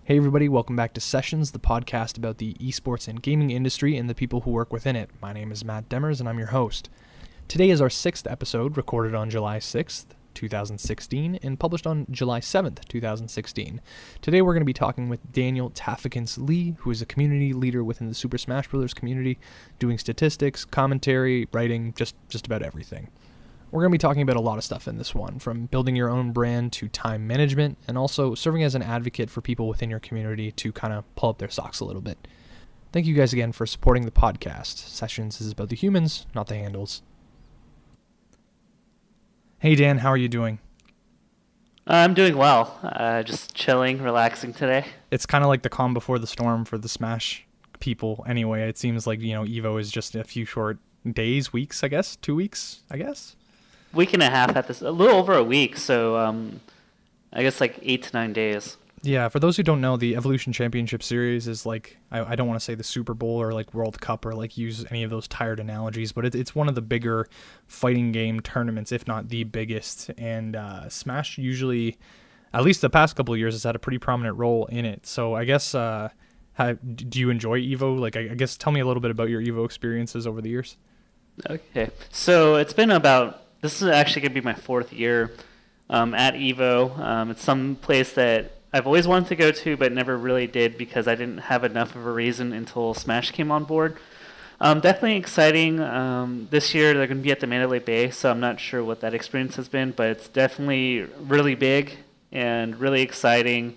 Hey everybody, welcome back to Sessions, the podcast about the esports and gaming industry and the people who work within it. My name is Matt Demers and I'm your host. Today is our 6th episode, recorded on July 6th, 2016, and published on July 7th, 2016. Today we're going to be talking with Daniel Tafokints Lee, who is a community leader within the Super Smash Bros. Community, doing statistics, commentary, writing, just about everything. We're going to be talking about a lot of stuff in this one, from building your own brand to time management, and also serving as an advocate for people within your community to kind of pull up their socks a little bit. Thank you guys again for supporting the podcast. Sessions is about the humans, not the handles. Hey Dan, how are you doing? I'm doing well. Just chilling, relaxing today. It's kind of like the calm before the storm for the Smash people anyway. It seems like, Evo is just a few short days, weeks, I guess, 2 weeks, I guess. Week and a half at this, a little over a week, so I guess like 8 to 9 days. Yeah, for those who don't know, the Evolution Championship Series is like, I don't want to say the Super Bowl or like World Cup or like use any of those tired analogies, but it's one of the bigger fighting game tournaments, if not the biggest. And Smash usually, at least the past couple of years, has had a pretty prominent role in it. So I guess, do you enjoy Evo? Like, I guess tell me a little bit about your Evo experiences over the years. Okay, so it's been this is actually going to be my 4th year at Evo. It's some place that I've always wanted to go to, but never really did because I didn't have enough of a reason until Smash came on board. Definitely exciting. This year they're going to be at the Mandalay Bay, so I'm not sure what that experience has been, but it's definitely really big and really exciting.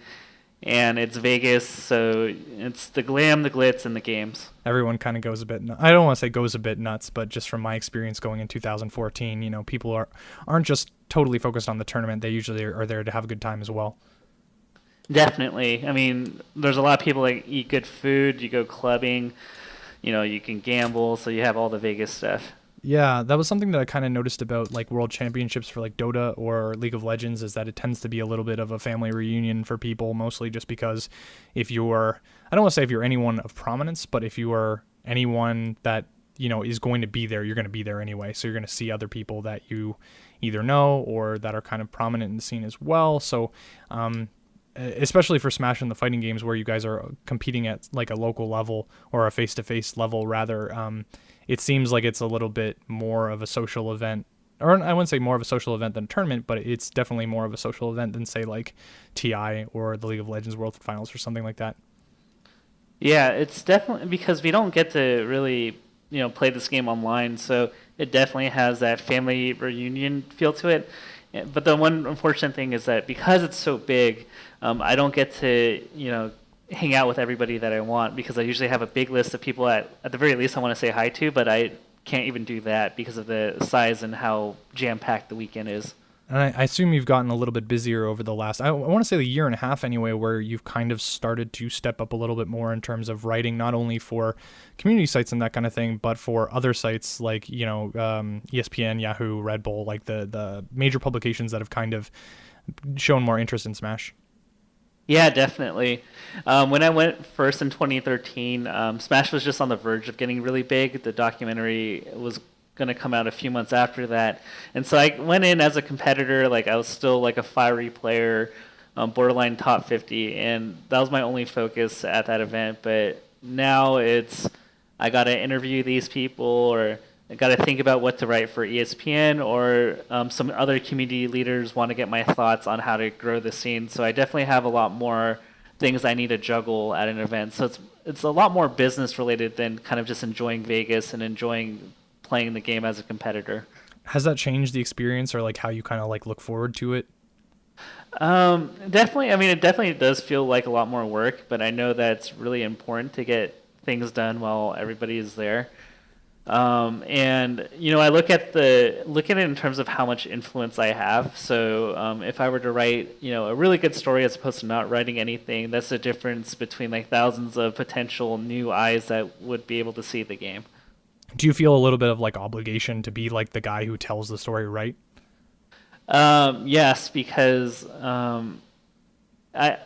And it's Vegas, so it's the glam, the glitz, and the games. Everyone kind of goes a bit nuts. I don't want to say goes a bit nuts, but just from my experience going in 2014, people aren't just totally focused on the tournament. They usually are there to have a good time as well. Definitely. I mean, there's a lot of people that eat good food, you go clubbing, you can gamble, so you have all the Vegas stuff. Yeah, that was something that I kind of noticed about like World Championships for like Dota or League of Legends, is that it tends to be a little bit of a family reunion for people, mostly just because if you're, I don't want to say if you're anyone of prominence, but if you are anyone that, is going to be there, you're going to be there anyway. So you're going to see other people that you either know or that are kind of prominent in the scene as well. So, especially for Smash and the fighting games where you guys are competing at like a local level or a face-to-face level rather, it seems like it's a little bit more of a social event, or I wouldn't say more of a social event than a tournament, but it's definitely more of a social event than say like TI or the League of Legends World Finals or something like that. Yeah, it's definitely because we don't get to really, play this game online, so it definitely has that family reunion feel to it. But the one unfortunate thing is that because it's so big, I don't get to, hang out with everybody that I want because I usually have a big list of people at the very least I want to say hi to, but I can't even do that because of the size and how jam-packed the weekend is. And I assume you've gotten a little bit busier over the last, I want to say the year and a half anyway, where you've kind of started to step up a little bit more in terms of writing, not only for community sites and that kind of thing, but for other sites like, ESPN, Yahoo, Red Bull, like the major publications that have kind of shown more interest in Smash. Yeah, definitely. When I went first in 2013, Smash was just on the verge of getting really big. The documentary was going to come out a few months after that. And so I went in as a competitor, like I was still like a fiery player, borderline top 50, and that was my only focus at that event. But now I got to interview these people, or I got to think about what to write for ESPN, or some other community leaders want to get my thoughts on how to grow the scene. So I definitely have a lot more things I need to juggle at an event. So it's a lot more business related than kind of just enjoying Vegas and enjoying playing the game as a competitor. Has that changed the experience or like how you kind of like look forward to it? Definitely. I mean, it definitely does feel like a lot more work, but I know that it's really important to get things done while everybody is there. And I look at it in terms of how much influence I have. So if I were to write a really good story as opposed to not writing anything, that's the difference between like thousands of potential new eyes that would be able to see the game. Do you feel a little bit of like obligation to be like the guy who tells the story right? Yes, because I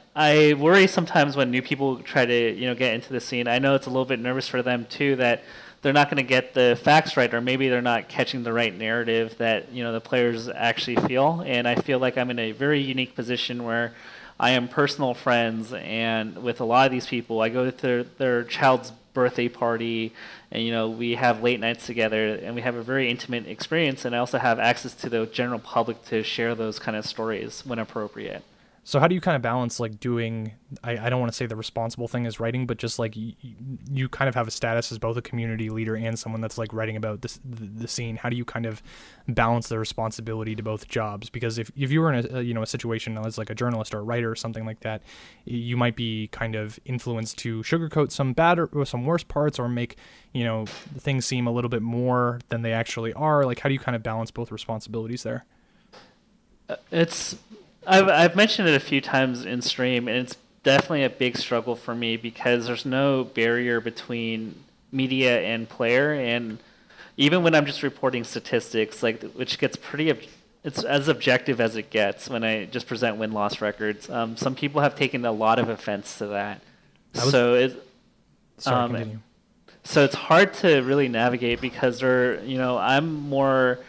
worry sometimes when new people try to get into the scene. I know it's a little bit nervous for them too, that they're not going to get the facts right, or maybe they're not catching the right narrative that the players actually feel. And I feel like I'm in a very unique position where I am personal friends, and with a lot of these people, I go to their child's birthday party, and we have late nights together, and we have a very intimate experience. And I also have access to the general public to share those kind of stories when appropriate. So how do you kind of balance like doing, I don't want to say the responsible thing is writing, but just like you kind of have a status as both a community leader and someone that's like writing about this, the scene. How do you kind of balance the responsibility to both jobs? Because if you were in a situation as like a journalist or a writer or something like that, you might be kind of influenced to sugarcoat some bad or some worse parts, or make things seem a little bit more than they actually are. Like, how do you kind of balance both responsibilities there? I've mentioned it a few times in stream, and it's definitely a big struggle for me because there's no barrier between media and player. And even when I'm just reporting statistics, which gets it's as objective as it gets when I just present win-loss records. Some people have taken a lot of offense to that. Sorry, continue. So it's hard to really navigate because I'm more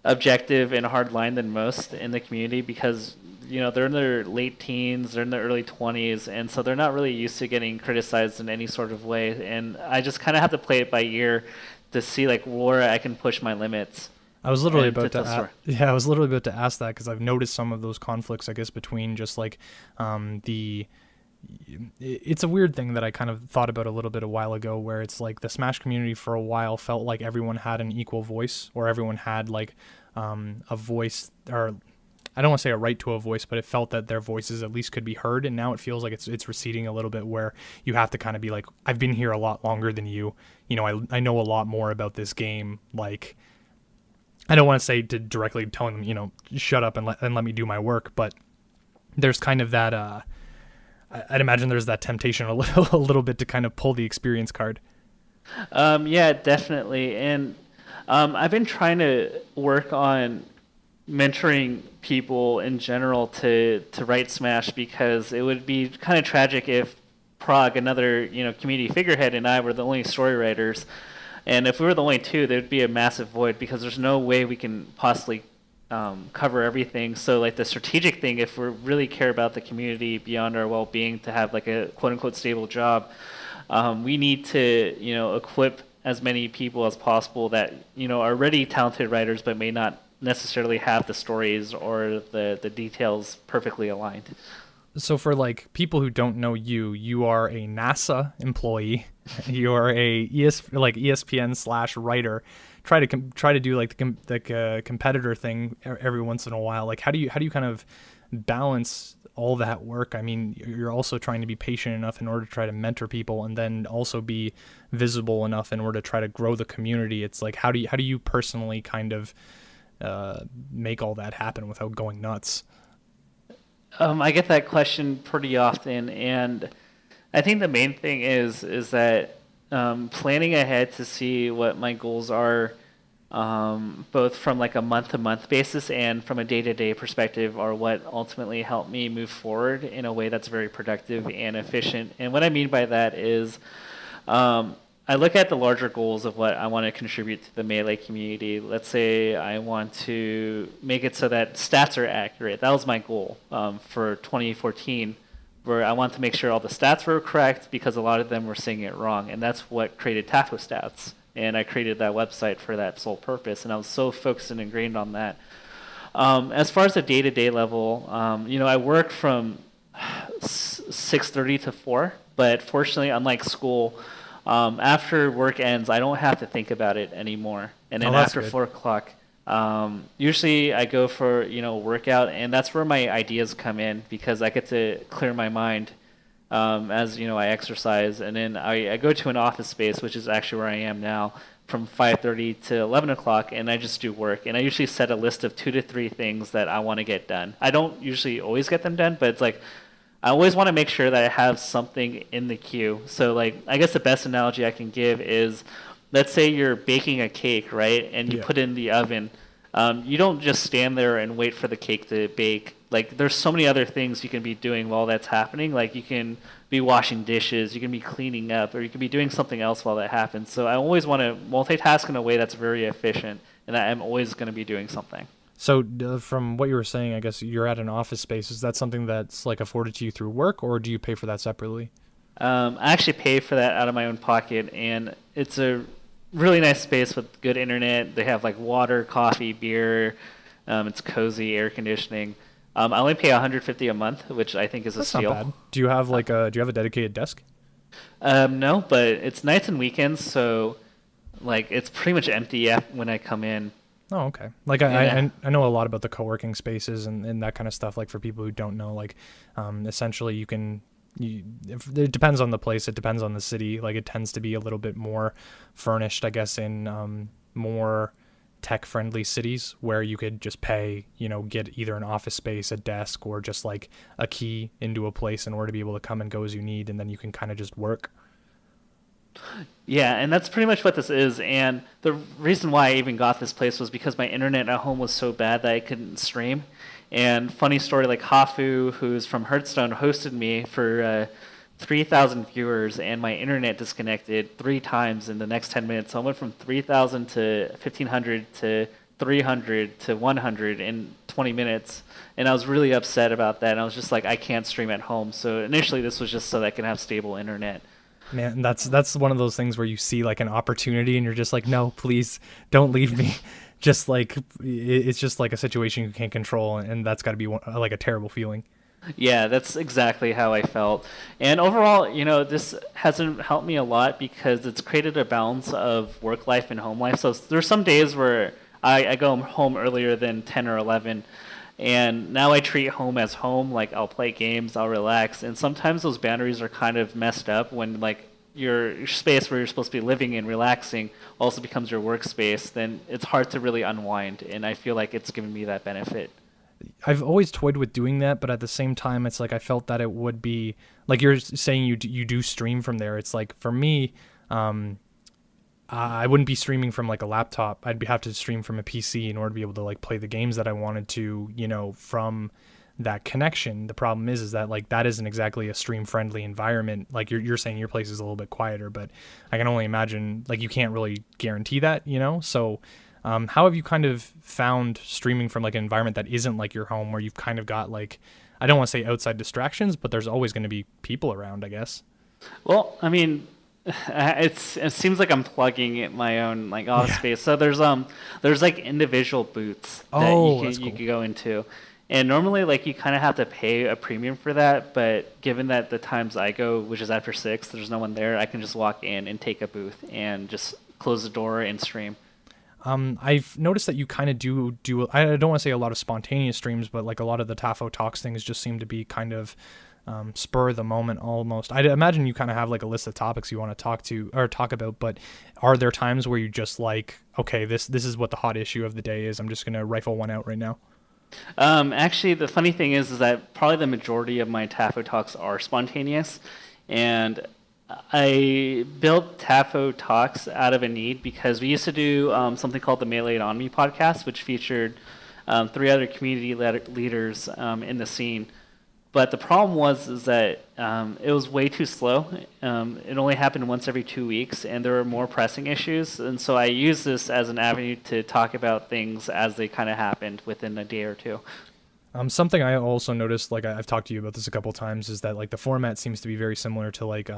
objective and hard line than most in the community because they're in their late teens, they're in their early 20s, and so they're not really used to getting criticized in any sort of way. And I just kind of have to play it by ear to see like where I can push my limits. I was literally about to ask that because I've noticed some of those conflicts, I guess, between just like it's a weird thing that I kind of thought about a little bit a while ago, where it's like the Smash community for a while felt like everyone had an equal voice, or everyone had like a voice, or I don't want to say a right to a voice, but it felt that their voices at least could be heard. And now it feels like it's receding a little bit, where you have to kind of be like, I've been here a lot longer than you. I know a lot more about this game. Like, I don't want to say to directly telling them, shut up and let me do my work, but there's kind of that. I'd imagine there's that temptation a little bit to kind of pull the experience card. Yeah, definitely. And I've been trying to work on mentoring people in general to write Smash, because it would be kind of tragic if Prague, another community figurehead, and I were the only story writers. And if we were the only two, there would be a massive void because there's no way we can possibly cover everything. So like the strategic thing, if we really care about the community beyond our well-being, to have like a quote-unquote stable job, we need to equip as many people as possible that are already talented writers but may not necessarily have the stories or the details perfectly aligned. So for like people who don't know you, you are a NASA employee. You are a ESPN/writer. Try to do like the competitor thing every once in a while. Like how do you kind of balance all that work? I mean, you're also trying to be patient enough in order to try to mentor people, and then also be visible enough in order to try to grow the community. It's like how do you personally kind of make all that happen without going nuts? I get that question pretty often, and I think the main thing is that planning ahead to see what my goals are, both from like a month-to-month basis and from a day-to-day perspective, are what ultimately help me move forward in a way that's very productive and efficient. And what I mean by that is I look at the larger goals of what I want to contribute to the Melee community. Let's say I want to make it so that stats are accurate. That was my goal for 2014, where I want to make sure all the stats were correct because a lot of them were saying it wrong. And that's what created Tafostats. And I created that website for that sole purpose. And I was so focused and ingrained on that. As far as the day-to-day level, I work from 6:30 to 4. But fortunately, unlike school, after work ends, I don't have to think about it anymore. And then after good. 4 o'clock, usually I go for workout, and that's where my ideas come in, because I get to clear my mind as I exercise. And then I go to an office space, which is actually where I am now, from 5:30 to 11 o'clock, and I just do work. And I usually set a list of 2 to 3 things that I want to get done. I don't usually always get them done, but it's like I always want to make sure that I have something in the queue. So like, I guess the best analogy I can give is, let's say you're baking a cake, right? And you put it in the oven. You don't just stand there and wait for the cake to bake. Like, there's so many other things you can be doing while that's happening. Like, you can be washing dishes, you can be cleaning up, or you can be doing something else while that happens. So I always want to multitask in a way that's very efficient, and that I'm always going to be doing something. So from what you were saying, I guess you're at an office space. Is that something that's like afforded to you through work, or do you pay for that separately? I actually pay for that out of my own pocket, and it's a really nice space with good internet. They have like water, coffee, beer. It's cozy, air conditioning. I only pay 150 a month, which I think is a That's not steal. bad. Do you have like a do you have a dedicated desk? No, but it's nights and weekends, so like it's pretty much empty when I come in. Oh, okay. Like Yeah. I know a lot about the co-working spaces and that kind of stuff. Like for people who don't know, like essentially it depends on the place. It depends on the city. Like it tends to be a little bit more furnished, I guess, in more tech-friendly cities where you could just pay, get either an office space, a desk, or just like a key into a place in order to be able to come and go as you need, and then you can kind of just work. Yeah, and that's pretty much what this is. And the reason why I even got this place was because my internet at home was so bad that I couldn't stream. And funny story, like Hafu, who's from Hearthstone, hosted me for 3,000 viewers, and my internet disconnected 3 times in the next 10 minutes. So I went from 3,000 to 1,500 to 300 to 100 in 20 minutes. And I was really upset about that. And I was just like, I can't stream at home. So initially, this was just so that I can have stable internet. Man, that's one of those things where you see like an opportunity and you're just like, no, please don't leave me. Just like it's just like a situation you can't control, and that's got to be like a terrible feeling. Yeah, that's exactly how I felt. And overall, this hasn't helped me a lot because it's created a balance of work life and home life. So there's some days where I go home earlier than 10 or 11. And now I treat home as home. Like I'll play games, I'll relax. And sometimes those boundaries are kind of messed up when like your space where you're supposed to be living and relaxing also becomes your workspace. Then it's hard to really unwind. And I feel like it's given me that benefit. I've always toyed with doing that, but at the same time, it's like I felt that it would be like you're saying you do stream from there. It's like for me, I wouldn't be streaming from like a laptop. Have to stream from a PC in order to be able to like play the games that I wanted to, from that connection. The problem is that like that isn't exactly a stream friendly environment. Like you're saying your place is a little bit quieter, but I can only imagine like you can't really guarantee that, So how have you kind of found streaming from like an environment that isn't like your home, where you've kind of got like, I don't want to say outside distractions, but there's always going to be people around, I guess. Well, I mean, it seems like I'm plugging at my own like office Yeah. space. So there's like individual booths that Oh, that's you cool. can go into, and normally like you kind of have to pay a premium for that. But given that the times I go, which is after 6, there's no one there, I can just walk in and take a booth and just close the door and stream. I've noticed that you kind of do I don't want to say a lot of spontaneous streams, but like a lot of the Tafo Talks things just seem to be kind of spur of the moment almost. I'd imagine you kind of have like a list of topics you want to talk about, but are there times where you just like, okay, this is what the hot issue of the day is. I'm just going to rifle one out right now. Actually, the funny thing is that probably the majority of my TAFO talks are spontaneous, and I built TAFO talks out of a need because we used to do something called the Melee on Me podcast, which featured 3 other community leaders in the scene. But the problem is that it was way too slow. It only happened once every 2 weeks, and there were more pressing issues. And so I used this as an avenue to talk about things as they kind of happened within a day or two. Something I also noticed, like I've talked to you about this a couple times, is that like the format seems to be very similar to like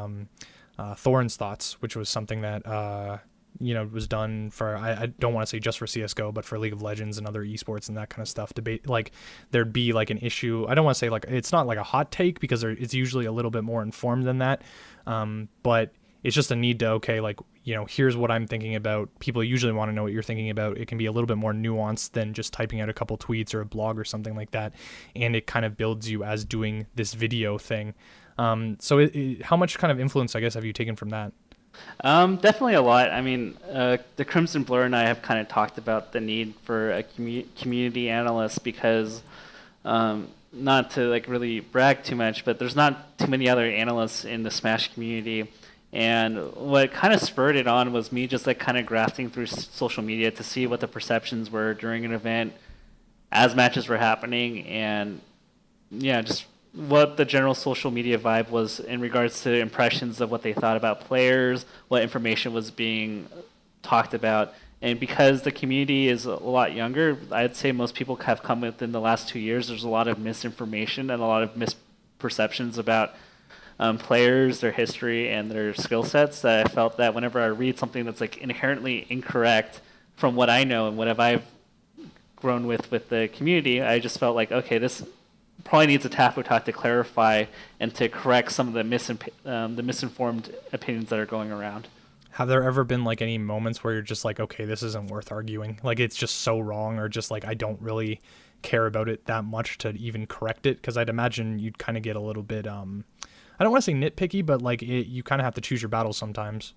Thorin's Thoughts, which was something that was done for, I don't want to say just for CSGO, but for League of Legends and other esports and that kind of stuff. Debate, like there'd be like an issue. I don't want to say like it's not like a hot take because it's usually a little bit more informed than that, but it's just a need to, okay, like, here's what I'm thinking about. People usually want to know what you're thinking about. It can be a little bit more nuanced than just typing out a couple tweets or a blog or something like that. And it kind of builds you as doing this video thing. So how much kind of influence, I guess, have you taken from that? Definitely a lot. I mean, the Crimson Blur and I have kind of talked about the need for a community analyst because, not to like really brag too much, but there's not too many other analysts in the Smash community. And what kind of spurred it on was me just like kind of grafting through social media to see what the perceptions were during an event as matches were happening, and yeah, just what the general social media vibe was in regards to impressions of what they thought about players, what information was being talked about, And because the community is a lot younger, I'd say most people have come within the last 2 years. There's a lot of misinformation and a lot of misperceptions about players, their history, and their skill sets. That I felt that whenever I read something that's like inherently incorrect from what I know and what I've grown with the community, I just felt like, okay, this probably needs a Tafo talk to clarify and to correct some of the misinformed opinions that are going around. Have there ever been like any moments where you're just like, okay, this isn't worth arguing? Like it's just so wrong, or just like I don't really care about it that much to even correct it? Because I'd imagine you'd kind of get a little bit, I don't want to say nitpicky, but like you kind of have to choose your battles sometimes.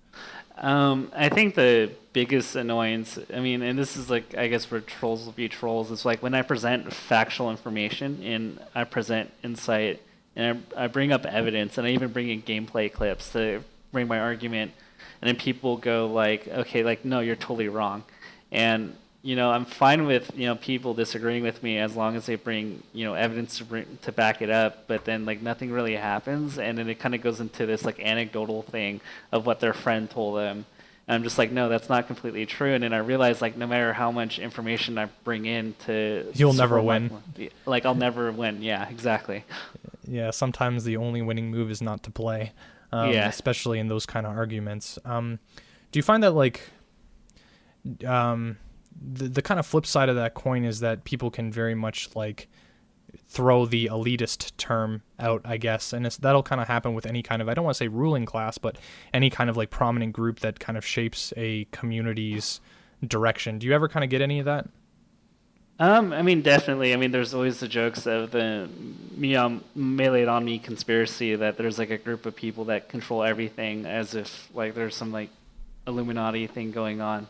I think the biggest annoyance, I mean, and this is like, I guess where trolls will be trolls, is like when I present factual information and I present insight and I bring up evidence and I even bring in gameplay clips to bring my argument. And then people go like, okay, like, no, you're totally wrong. And, I'm fine with, people disagreeing with me as long as they bring, evidence to back it up. But then like nothing really happens. And then it kind of goes into this like anecdotal thing of what their friend told them. And I'm just like, no, that's not completely true. And then I realize like no matter how much information I bring in you'll never win. Like I'll never win. Yeah, exactly. Yeah, sometimes the only winning move is not to play. Especially in those kind of arguments. Do you find that like the kind of flip side of that coin is that people can very much like throw the elitist term out, I guess, and that'll kind of happen with any kind of, I don't want to say ruling class, but any kind of like prominent group that kind of shapes a community's direction. Do you ever kind of get any of that? I mean, definitely. I mean, there's always the jokes of the Melee It On Me conspiracy that there's like a group of people that control everything as if like there's some like Illuminati thing going on.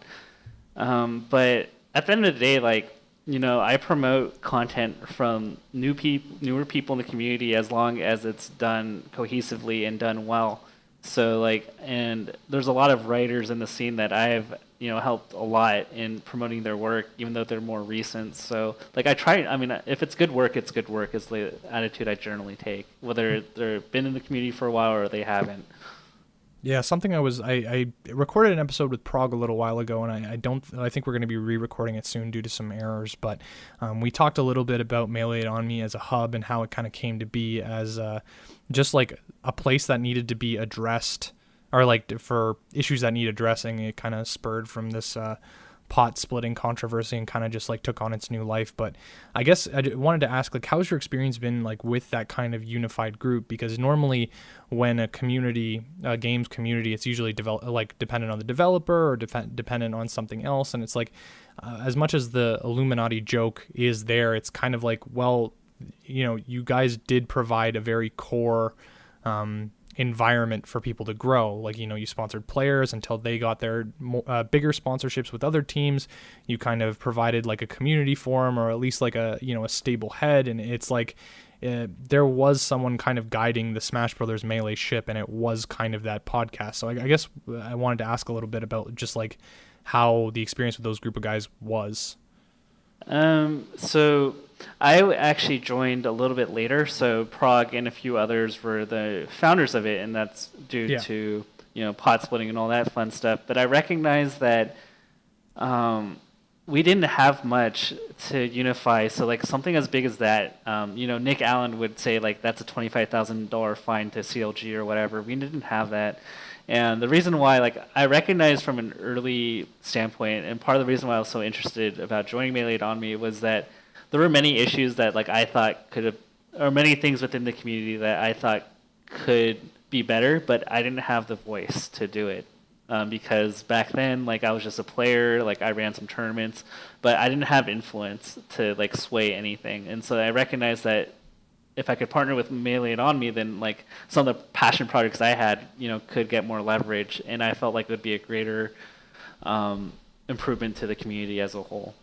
But at the end of the day, like, I promote content from newer people in the community as long as it's done cohesively and done well. So like, and there's a lot of writers in the scene that I have, helped a lot in promoting their work, even though they're more recent. So like I mean, if it's good work, it's good work is the attitude I generally take, whether they've been in the community for a while or they haven't. Yeah, something I recorded an episode with Prague a little while ago, and I think we're going to be re-recording it soon due to some errors, but we talked a little bit about Melee It On Me as a hub and how it kind of came to be as just like a place that needed to be addressed, or like for issues that need addressing. It kind of spurred from this pot splitting controversy and kind of just like took on its new life. But I guess I wanted to ask, like, how's your experience been like with that kind of unified group? Because normally when a community, a games community, it's usually dependent on the developer or dependent on something else. And it's like, as much as the Illuminati joke is there, it's kind of like, well, you guys did provide a very core environment for people to grow. Like, you sponsored players until they got their bigger sponsorships with other teams. You kind of provided like a community forum, or at least like a stable head. And it's like there was someone kind of guiding the Smash Brothers Melee ship, and it was kind of that podcast. So I guess I wanted to ask a little bit about just like how the experience with those group of guys was. So I actually joined a little bit later. So Prague and a few others were the founders of it, and that's due to pot splitting and all that fun stuff. But I recognize that we didn't have much to unify. So like something as big as that, Nick Allen would say like that's a $25,000 fine to CLG or whatever. We didn't have that. And the reason why, like, I recognized from an early standpoint, and part of the reason why I was so interested about joining Melee It On Me was that there were many issues that, like, I thought could have, or many things within the community that I thought could be better, but I didn't have the voice to do it. Because back then, like, I was just a player, like, I ran some tournaments, but I didn't have influence to, like, sway anything. And so I recognized that if I could partner with Melee It On Me, then like some of the passion projects I had, could get more leverage, and I felt like it would be a greater improvement to the community as a whole.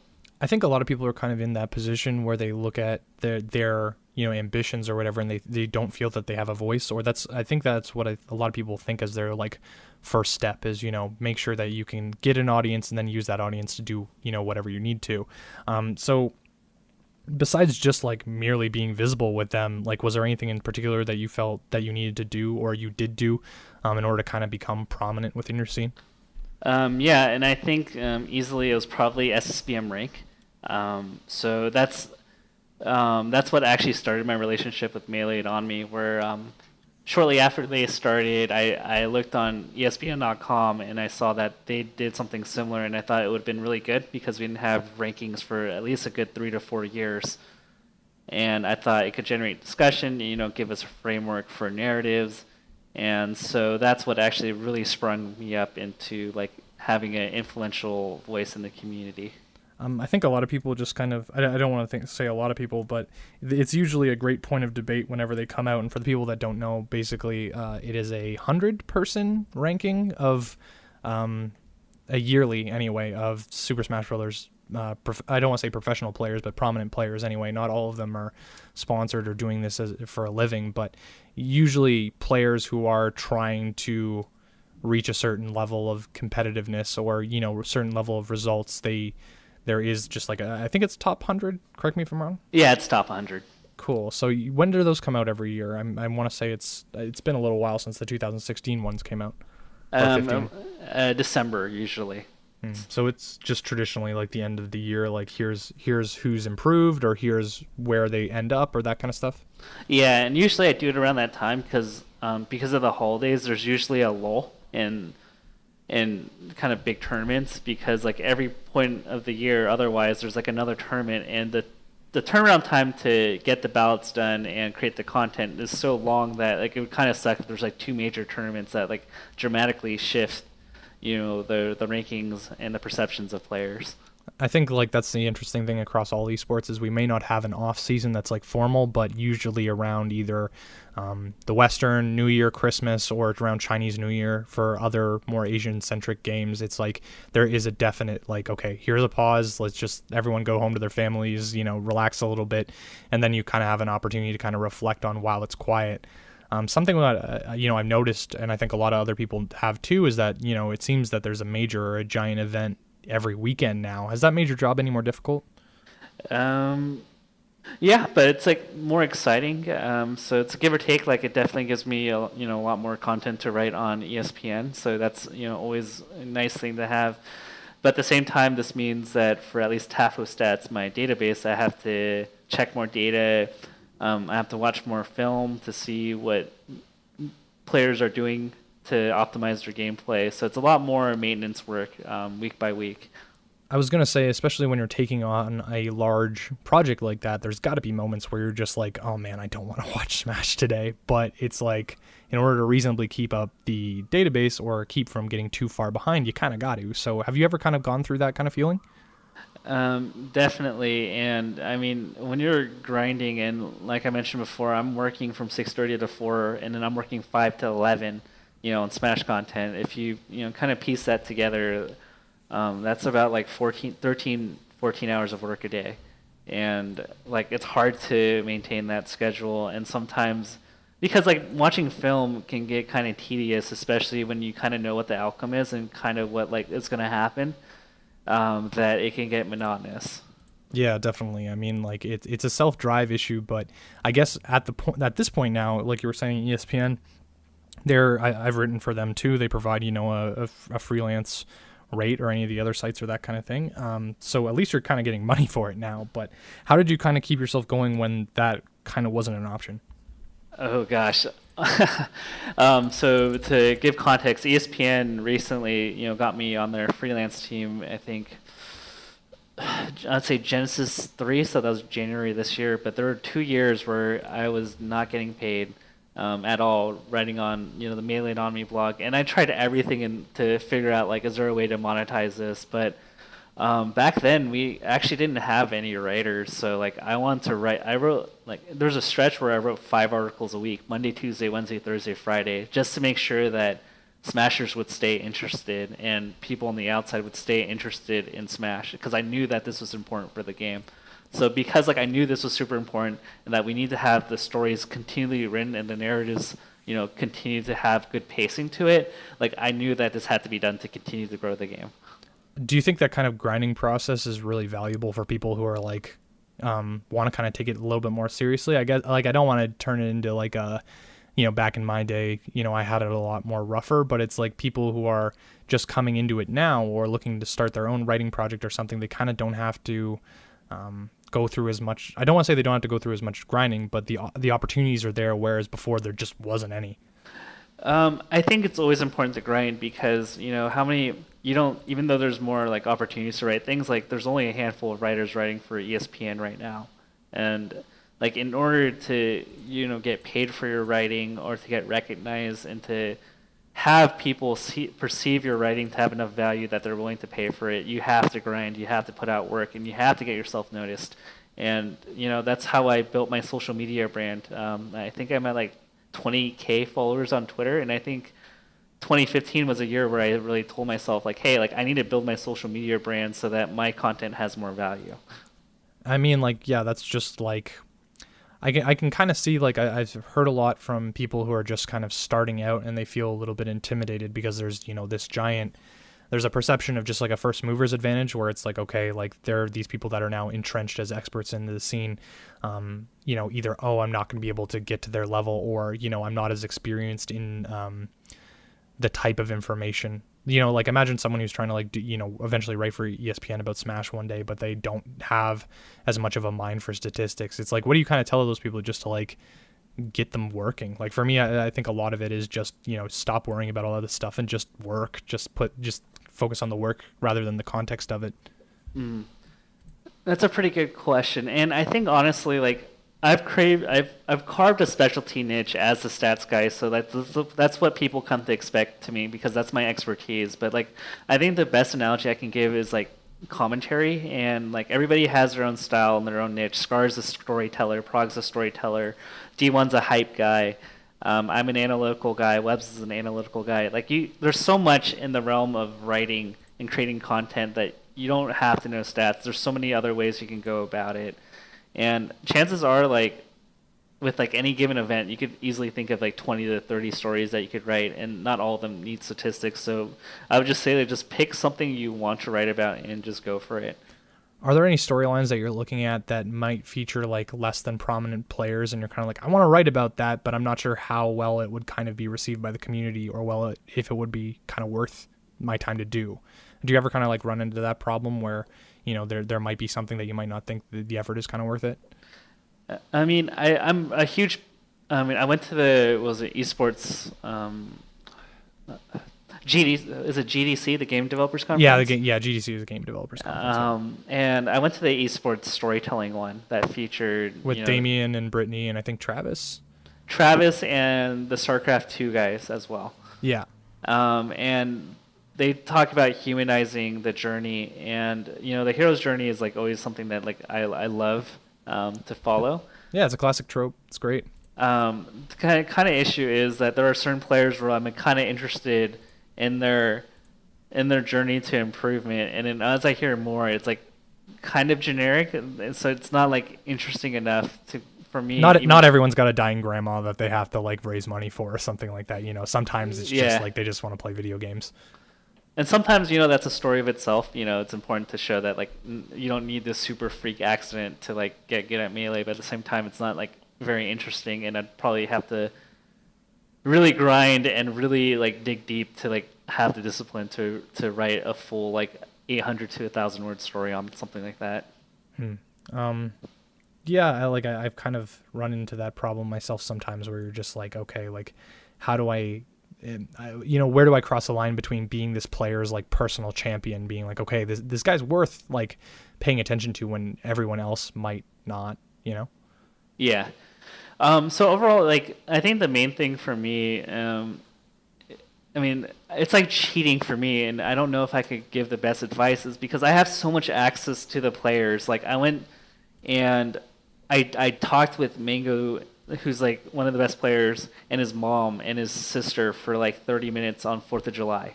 I think a lot of people are kind of in that position where they look at their ambitions or whatever, and they don't feel that they have a voice, or I think that's what a lot of people think as their like first step is, make sure that you can get an audience and then use that audience to do, whatever you need to. So besides just like merely being visible with them, like, was there anything in particular that you felt that you needed to do or you did do in order to kind of become prominent within your scene? Yeah, and I think easily it was probably SSBM rank. So that's what actually started my relationship with Melee on me, where shortly after they started, I looked on ESPN.com and I saw that they did something similar, and I thought it would have been really good because we didn't have rankings for at least a good 3 to 4 years. And I thought it could generate discussion, give us a framework for narratives. And so that's what actually really sprung me up into like having an influential voice in the community. I think a lot of people just kind of, I don't want to say a lot of people, but it's usually a great point of debate whenever they come out. And for the people that don't know, basically, it is a 100-person ranking of a yearly, anyway, of Super Smash Brothers. I don't want to say professional players, but prominent players anyway. Not all of them are sponsored or doing this for a living, but usually players who are trying to reach a certain level of competitiveness or, a certain level of results, there is just like I think it's top 100. Correct me if I'm wrong. Yeah, it's top 100. Cool. So when do those come out every year? I want to say it's been a little while since the 2016 ones came out. December usually. So it's just traditionally like the end of the year, like here's who's improved or here's where they end up or that kind of stuff. Yeah, and usually I do it around that time because of the holidays. There's usually a lull in kind of big tournaments because like every point of the year otherwise there's like another tournament, and the turnaround time to get the ballots done and create the content is so long that like it would kind of suck if there's like 2 major tournaments that like dramatically shift the rankings and the perceptions of players. I think like that's the interesting thing across all esports is we may not have an off season that's like formal, but usually around either the Western New Year, Christmas, or around Chinese New Year for other more Asian centric games. It's like there is a definite like, okay, here's a pause. Let's just everyone go home to their families, relax a little bit, and then you kind of have an opportunity to kind of reflect on while it's quiet. Something that I've noticed, and I think a lot of other people have too, is that it seems that there's a major or a giant event every weekend now. Has that made your job any more difficult? Yeah, but it's like more exciting. So it's give or take. Like it definitely gives me a lot more content to write on ESPN. So that's always a nice thing to have. But at the same time, this means that for at least Tafostats, my database, I have to check more data. I have to watch more film to see what players are doing to optimize their gameplay. So it's a lot more maintenance work week by week. I was going to say, especially when you're taking on a large project like that, there's got to be moments where you're just like, oh man, I don't want to watch Smash today. But it's like, in order to reasonably keep up the database or keep from getting too far behind, you kind of got to. So have you ever kind of gone through that kind of feeling? Definitely. And I mean, when you're grinding, and like I mentioned before, I'm working from 6:30 to 4, and then I'm working 5 to 11, on Smash content. If you, kind of piece that together, that's about like 14 hours of work a day. And like, it's hard to maintain that schedule. And sometimes, because like watching film can get kind of tedious, especially when you kind of know what the outcome is and kind of what like is going to happen, that it can get monotonous. Yeah, definitely. I mean, like it's a self-drive issue, but I guess at this point now, like you were saying, ESPN, I've written for them too. They provide a freelance rate or any of the other sites or that kind of thing. So at least you're kind of getting money for it now. But how did you kind of keep yourself going when that kind of wasn't an option? Oh gosh. So to give context, ESPN recently, got me on their freelance team. I think I'd say Genesis 3, so that was January this year. But there were 2 years where I was not getting paid at all, writing on the Melee on Me blog, and I tried everything to figure out like, is there a way to monetize this? But back then we actually didn't have any writers, so like I wanted to write. I wrote like there's a stretch where I wrote 5 articles a week, Monday, Tuesday, Wednesday, Thursday, Friday, just to make sure that Smashers would stay interested and people on the outside would stay interested in Smash, because I knew that this was important for the game. So because like I knew this was super important and that we need to have the stories continually written and the narratives, continue to have good pacing to it, like I knew that this had to be done to continue to grow the game. Do you think that kind of grinding process is really valuable for people who are like want to kind of take it a little bit more seriously? I guess like I don't want to turn it into like a back in my day, I had it a lot more rougher, but it's like people who are just coming into it now or looking to start their own writing project or something, they kind of don't have to go through as much. I don't want to say they don't have to go through as much grinding, but the opportunities are there, whereas before there just wasn't any. I think it's always important to grind because, how many, you don't, even though there's more like opportunities to write things, like there's only a handful of writers writing for ESPN right now. And like in order to, get paid for your writing or to get recognized and to have people perceive your writing to have enough value that they're willing to pay for it, you have to grind, you have to put out work, and you have to get yourself noticed. And, that's how I built my social media brand. I think I'm at like 20K followers on Twitter, and I think 2015 was a year where I really told myself like, hey, like I need to build my social media brand so that my content has more value. I mean, like, yeah, that's just like, I can kind of see, like, I've heard a lot from people who are just kind of starting out and they feel a little bit intimidated because there's, there's a perception of just like a first mover's advantage where it's like, okay, like there are these people that are now entrenched as experts in the scene, either, oh, I'm not going to be able to get to their level, or, I'm not as experienced in the type of information. Like imagine someone who's trying to like, eventually write for ESPN about Smash one day, but they don't have as much of a mind for statistics. It's like, what do you kind of tell those people just to like get them working? Like for me, I think a lot of it is just, stop worrying about all of this stuff and just work, just focus on the work rather than the context of it. That's a pretty good question. And I think honestly, like I've carved a specialty niche as the stats guy, so that's what people come to expect to me because that's my expertise. But like, I think the best analogy I can give is like commentary, and like everybody has their own style and their own niche. Scar's a storyteller, Prog's a storyteller, D1's a hype guy. I'm an analytical guy. Webbs is an analytical guy. Like there's so much in the realm of writing and creating content that you don't have to know stats. There's so many other ways you can go about it. And chances are, like, with like any given event, you could easily think of like 20 to 30 stories that you could write, and not all of them need statistics. So I would just say that just pick something you want to write about and just go for it. Are there any storylines that you're looking at that might feature like less than prominent players, and you're kind of like, I want to write about that, but I'm not sure how well it would kind of be received by the community, or if it would be kind of worth my time to do? Do you ever kind of like run into that problem where there might be something that you might not think the effort is kind of worth it? I mean, I'm a huge. I went to the esports. Is it GDC, the Game Developers Conference? Yeah, GDC is the Game Developers Conference. And I went to the esports storytelling one that featured with Damien and Brittany and I think Travis and the StarCraft 2 guys as well. Yeah. And they talk about humanizing the journey, and the hero's journey is like always something that like I love to follow. Yeah, it's a classic trope. It's great. The kind of issue is that there are certain players where I'm kind of interested in their journey to improvement, and then as I hear more, it's like kind of generic, and so it's not like interesting enough for me. Not everyone's got a dying grandma that they have to like raise money for or something like that. Sometimes it's just like they just want to play video games. And sometimes, that's a story of itself. It's important to show that, like, you don't need this super freak accident to, like, get good at Melee, but at the same time, it's not, like, very interesting, and I'd probably have to really grind and really, like, dig deep to, like, have the discipline to write a full, like, 800 to 1,000 word story on something like that. Yeah, I've kind of run into that problem myself sometimes where you're just like, okay, like, how do where do I cross the line between being this player's like personal champion, being like, okay, this guy's worth like paying attention to when everyone else might not, Yeah. So overall, like, I think the main thing for me, I mean, it's like cheating for me, and I don't know if I could give the best advice, is because I have so much access to the players. Like, I went and I talked with Mango, who's like one of the best players, and his mom and his sister for like 30 minutes on 4th of July.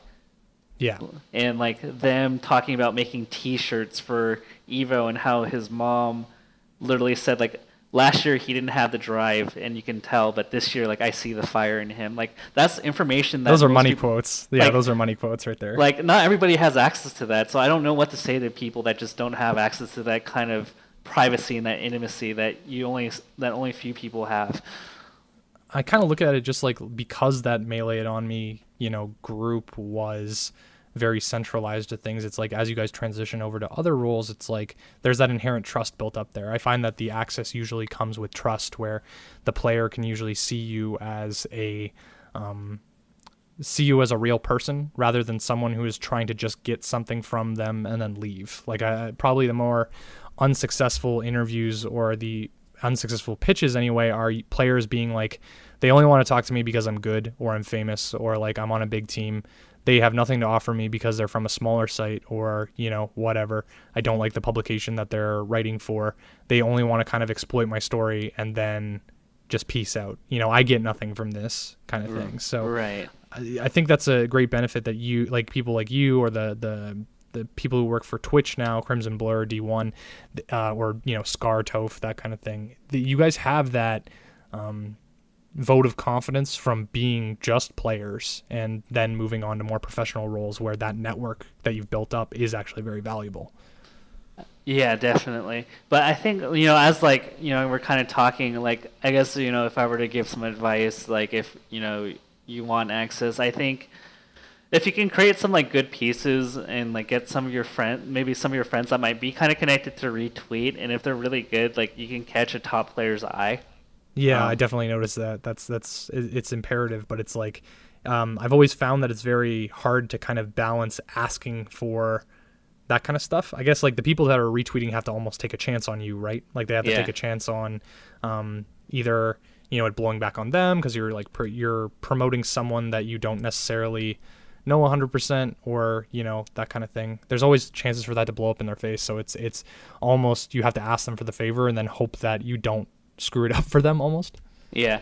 Yeah. And like them talking about making T-shirts for Evo, and how his mom literally said like, last year he didn't have the drive, and you can tell, but this year, like, I see the fire in him. Like, that's information that those are money quotes. Yeah, like, those are money quotes right there. Like, not everybody has access to that, so I don't know what to say to people that just don't have access to that kind of privacy and that intimacy that only few people have. I kind of look at it just like because that Melee It On Me, group was very centralized to things. It's like as you guys transition over to other roles, it's like there's that inherent trust built up there. I find that the access usually comes with trust, where the player can usually see you as a real person rather than someone who is trying to just get something from them and then leave. Like probably the more unsuccessful interviews or the unsuccessful pitches anyway are players being like, they only want to talk to me because I'm good or I'm famous or like I'm on a big team. They have nothing to offer me because they're from a smaller site or, whatever. I don't like the publication that they're writing for. They only want to kind of exploit my story and then just peace out. I get nothing from this kind of thing. So right. I think that's a great benefit that you, like people like you or the people who work for Twitch now, Crimson Blur, D1, or Scar, Toph, that kind of thing. You guys have that vote of confidence from being just players and then moving on to more professional roles where that network that you've built up is actually very valuable. Yeah, definitely. But I think, as like, we're kind of talking, like, I guess, if I were to give some advice, like if, you want access, I think if you can create some like good pieces and like get some of your friends that might be kind of connected to retweet, and if they're really good, like you can catch a top player's eye. Yeah, I definitely noticed that. It's imperative, but it's like I've always found that it's very hard to kind of balance asking for that kind of stuff. I guess like the people that are retweeting have to almost take a chance on you, right? Like they have to take a chance on either it blowing back on them because you're like you're promoting someone that you don't necessarily know 100% or that kind of thing. There's always chances for that to blow up in their face, so it's almost you have to ask them for the favor and then hope that you don't screw it up for them almost. Yeah.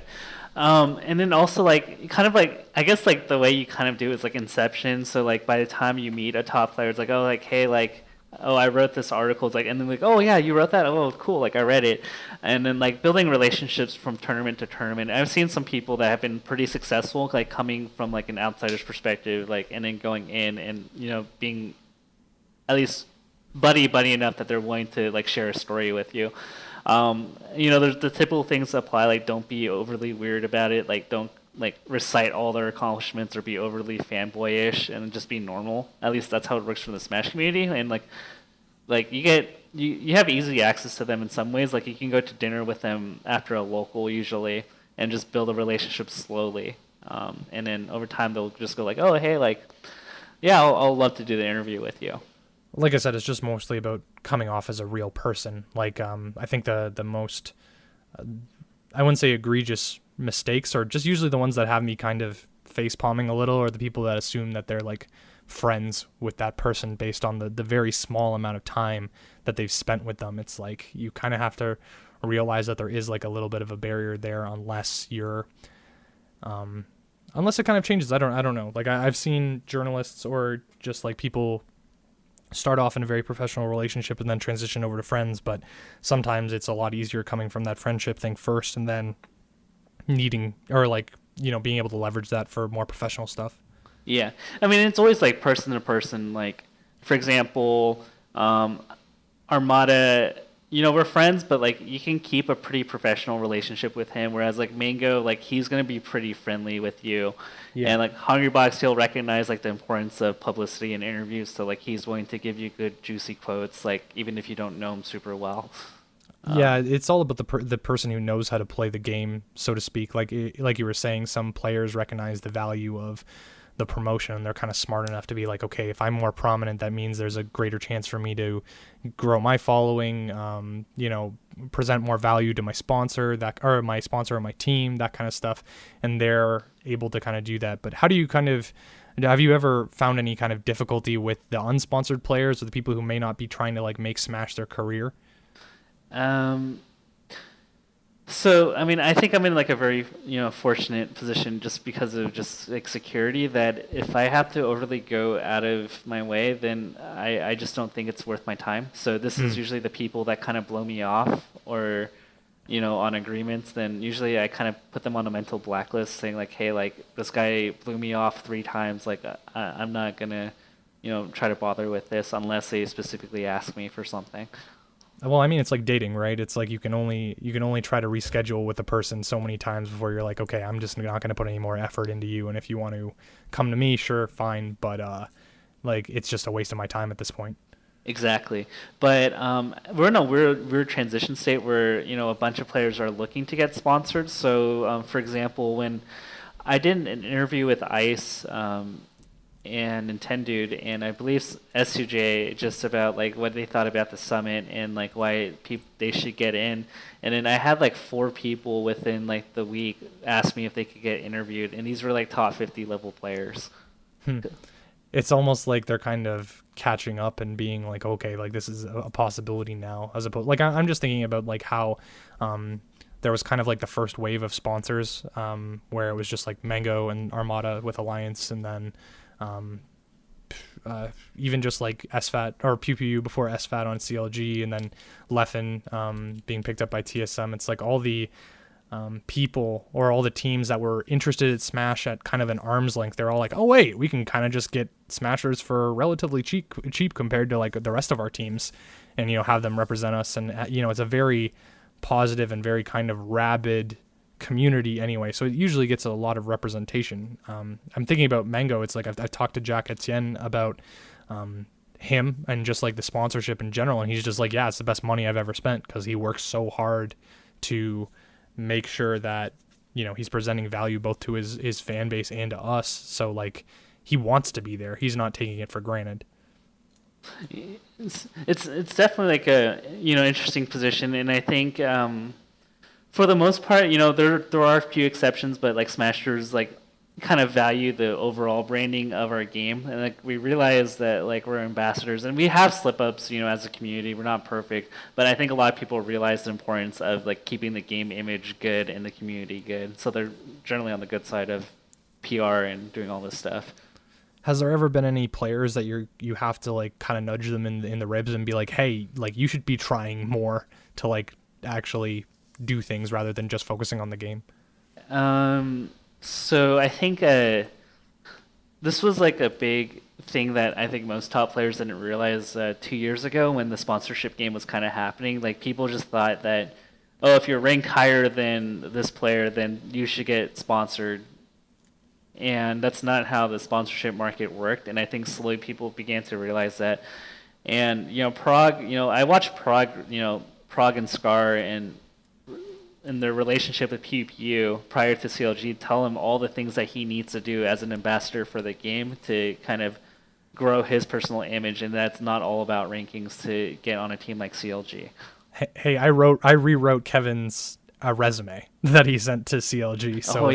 And then also like kind of like I guess like the way you kind of do is like Inception. So like by the time you meet a top player, it's like, oh, like, hey, like, oh, I wrote this article. It's like, and then like, oh yeah, you wrote that. Oh, cool. Like I read it. And then like building relationships from tournament to tournament. I've seen some people that have been pretty successful, like coming from like an outsider's perspective, like, and then going in and, being at least buddy enough that they're willing to like share a story with you. There's the typical things that apply, like don't be overly weird about it, like don't like recite all their accomplishments or be overly fanboyish, and just be normal. At least that's how it works from the Smash community. And like you have easy access to them in some ways. Like you can go to dinner with them after a local usually, and just build a relationship slowly. And then over time they'll just go like, oh hey, like yeah, I'll love to do the interview with you. Like I said, it's just mostly about coming off as a real person. Like I think the most I wouldn't say egregious mistakes are just usually the ones that have me kind of face palming a little, or the people that assume that they're like friends with that person based on the very small amount of time that they've spent with them. It's like you kind of have to realize that there is like a little bit of a barrier there unless you're unless it kind of changes. I don't know. Like I've seen journalists or just like people start off in a very professional relationship and then transition over to friends, but sometimes it's a lot easier coming from that friendship thing first and then needing or like being able to leverage that for more professional stuff. Yeah, I mean it's always like person to person. Like for example, Armada, we're friends, but like you can keep a pretty professional relationship with him, whereas like Mango, like he's gonna be pretty friendly with you. Yeah. And like Hungrybox, he'll recognize like the importance of publicity and interviews, so like he's willing to give you good juicy quotes, like even if you don't know him super well. Yeah, it's all about the person who knows how to play the game, so to speak. Like you were saying, some players recognize the value of the promotion, and they're kind of smart enough to be like, okay, if I'm more prominent, that means there's a greater chance for me to grow my following, present more value to my sponsor, or my team, that kind of stuff. And they're able to kind of do that. But how do you have you ever found any kind of difficulty with the unsponsored players or the people who may not be trying to like make Smash their career? So, I mean, I think I'm in like a very, fortunate position just because of just like security, that if I have to overly go out of my way, then I just don't think it's worth my time. So this is usually the people that kind of blow me off or, on agreements. Then usually I kind of put them on a mental blacklist saying like, hey, like this guy blew me off 3 times. Like I'm not going to, try to bother with this unless they specifically ask me for something. Well, I mean, it's like dating, right? It's like you can only try to reschedule with a person so many times before you're like, okay, I'm just not going to put any more effort into you. And if you want to come to me, sure, fine. But like, it's just a waste of my time at this point. Exactly. But we're in a weird transition state where, a bunch of players are looking to get sponsored. So, for example, when I did an interview with ICE and Nintendude, and I believe S2J, just about like what they thought about the summit and like why they should get in. And then I had like 4 people within like the week ask me if they could get interviewed, and these were like top 50 level players. It's almost like they're kind of catching up and being like, okay, like this is a possibility now, as opposed like I'm just thinking about like how there was kind of like the first wave of sponsors where it was just like Mango and Armada with Alliance, and then even just like SFAT or Pew Pew before SFAT on CLG, and then Leffen being picked up by TSM. It's like all the people or all the teams that were interested at Smash at kind of an arm's length, they're all like, oh wait, we can kind of just get Smashers for relatively cheap compared to like the rest of our teams, and have them represent us. And it's a very positive and very kind of rabid community anyway, so it usually gets a lot of representation. I'm thinking about Mango. It's like I've talked to Jack Etienne about him and just like the sponsorship in general, and he's just like, yeah, it's the best money I've ever spent, because he works so hard to make sure that he's presenting value both to his fan base and to us. So like, he wants to be there, he's not taking it for granted. It's definitely like a interesting position, and I think for the most part, there are a few exceptions, but like Smashers like kind of value the overall branding of our game, and like we realize that like we're ambassadors and we have slip ups, as a community. We're not perfect, but I think a lot of people realize the importance of like keeping the game image good and the community good, so they're generally on the good side of PR and doing all this stuff. Has there ever been any players that you have to like kind of nudge them in the ribs and be like, hey, like you should be trying more to like actually do things rather than just focusing on the game? So I think this was like a big thing that I think most top players didn't realize 2 years ago when the sponsorship game was kind of happening. Like people just thought that, oh, if you're ranked higher than this player, then you should get sponsored. And that's not how the sponsorship market worked. And I think slowly people began to realize that. And Prague, I watched Prague, Prague and Scar and their relationship with PPU prior to CLG tell him all the things that he needs to do as an ambassador for the game to kind of grow his personal image, and that's not all about rankings to get on a team like CLG. Hey, I rewrote Kevin's resume that he sent to CLG. So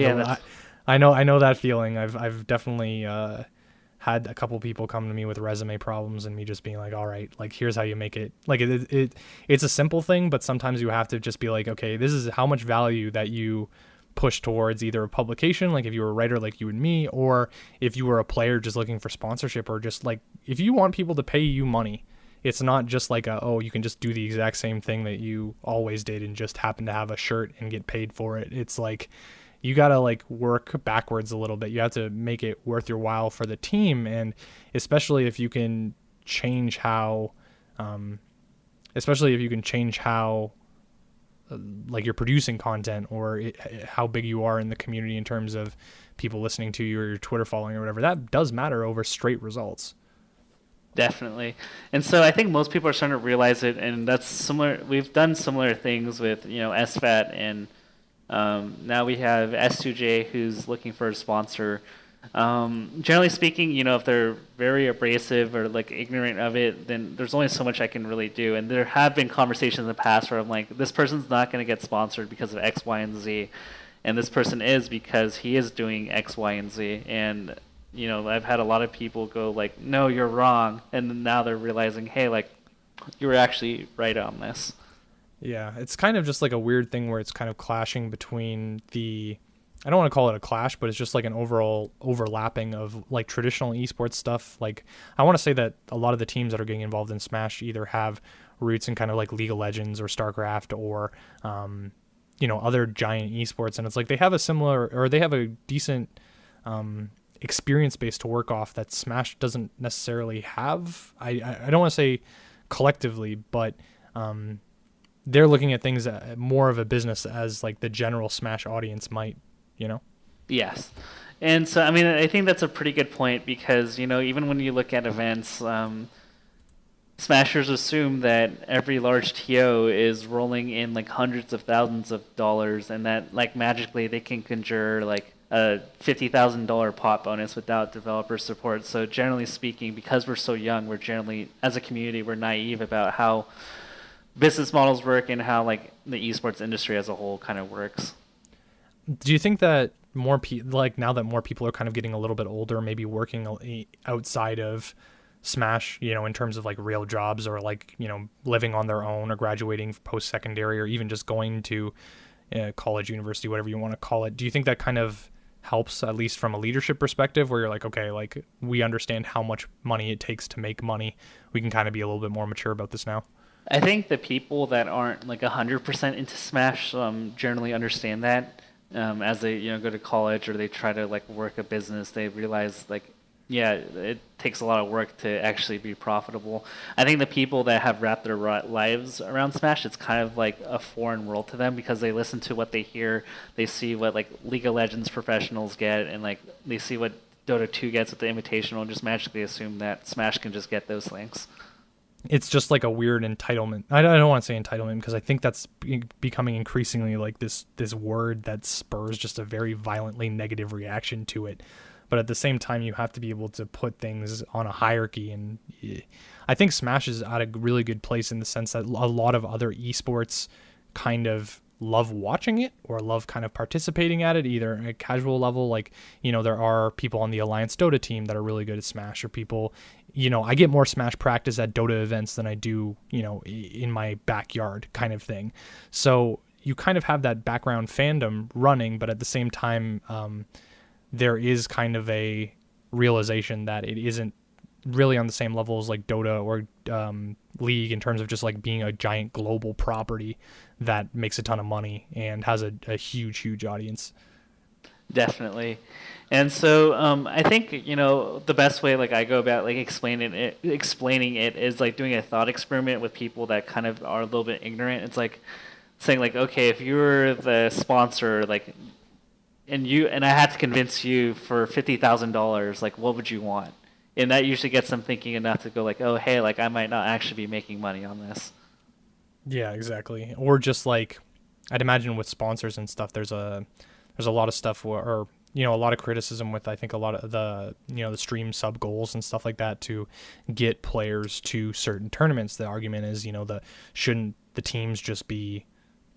I know that feeling. I've definitely had a couple people come to me with resume problems, and me just being like, all right, like here's how you make it. Like it's a simple thing, but sometimes you have to just be like, okay, this is how much value that you push towards either a publication, like if you were a writer like you and me, or if you were a player just looking for sponsorship, or just like if you want people to pay you money. It's not just like you can just do the exact same thing that you always did and just happen to have a shirt and get paid for it. It's like, you got to like work backwards a little bit. You have to make it worth your while for the team. And especially if you can change how, like you're producing content, or how big you are in the community in terms of people listening to you or your Twitter following or whatever, that does matter over straight results. Definitely. And so I think most people are starting to realize it, and that's similar. We've done similar things with, SFAT, and now we have S2J who's looking for a sponsor. Generally speaking, if they're very abrasive or like ignorant of it, then there's only so much I can really do. And there have been conversations in the past where I'm like, this person's not going to get sponsored because of X, Y, and Z. And this person is, because he is doing X, Y, and Z. And I've had a lot of people go like, no, you're wrong. And then now they're realizing, hey, like, you were actually right on this. Yeah, it's kind of just like a weird thing where it's kind of clashing between I don't want to call it a clash, but it's just like an overall overlapping of like traditional esports stuff. Like, I want to say that a lot of the teams that are getting involved in Smash either have roots in kind of like League of Legends or StarCraft or, other giant esports. And it's like they have a decent experience base to work off that Smash doesn't necessarily have. I don't want to say collectively, but they're looking at things more of a business as like the general Smash audience might, you know? Yes. And so, I mean, I think that's a pretty good point because, even when you look at events, Smashers assume that every large TO is rolling in like hundreds of thousands of dollars and that like magically they can conjure like a $50,000 pot bonus without developer support. So generally speaking, because we're so young, we're generally, as a community, we're naive about how business models work and how like the esports industry as a whole kind of works. Do you think that now that more people are kind of getting a little bit older, maybe working outside of Smash, in terms of like real jobs or like, living on their own or graduating post-secondary or even just going to college, university, whatever you want to call it. Do you think that kind of helps, at least from a leadership perspective, where you're like, okay, like we understand how much money it takes to make money. We can kind of be a little bit more mature about this now? I think the people that aren't like 100% into Smash generally understand that as they go to college or they try to like work a business. They realize like, yeah, it takes a lot of work to actually be profitable. I think the people that have wrapped their lives around Smash, it's kind of like a foreign world to them because they listen to what they hear, they see what like League of Legends professionals get, and like they see what Dota 2 gets with the Invitational, and just magically assume that Smash can just get those things. It's just like a weird entitlement. I don't want to say entitlement because I think that's becoming increasingly like this word that spurs just a very violently negative reaction to it. But at the same time, you have to be able to put things on a hierarchy. And I think Smash is at a really good place in the sense that a lot of other esports kind of love watching it or love kind of participating at it, either at a casual level. Like, there are people on the Alliance Dota team that are really good at Smash, or people, I get more Smash practice at Dota events than I do, in my backyard kind of thing. So you kind of have that background fandom running, but at the same time, there is kind of a realization that it isn't really on the same level as like Dota or League in terms of just like being a giant global property that makes a ton of money and has a huge audience. Definitely. And so I think, the best way like I go about like explaining it is like doing a thought experiment with people that kind of are a little bit ignorant. It's like saying like, okay, if you were the sponsor, like, and I had to convince you for $50,000, like, what would you want? And that usually gets them thinking enough to go like, oh, hey, like I might not actually be making money on this. Yeah, exactly. Or just like, I'd imagine with sponsors and stuff, there's a lot of stuff or a lot of criticism with, I think, a lot of the, the stream sub goals and stuff like that to get players to certain tournaments. The argument is, shouldn't the teams just be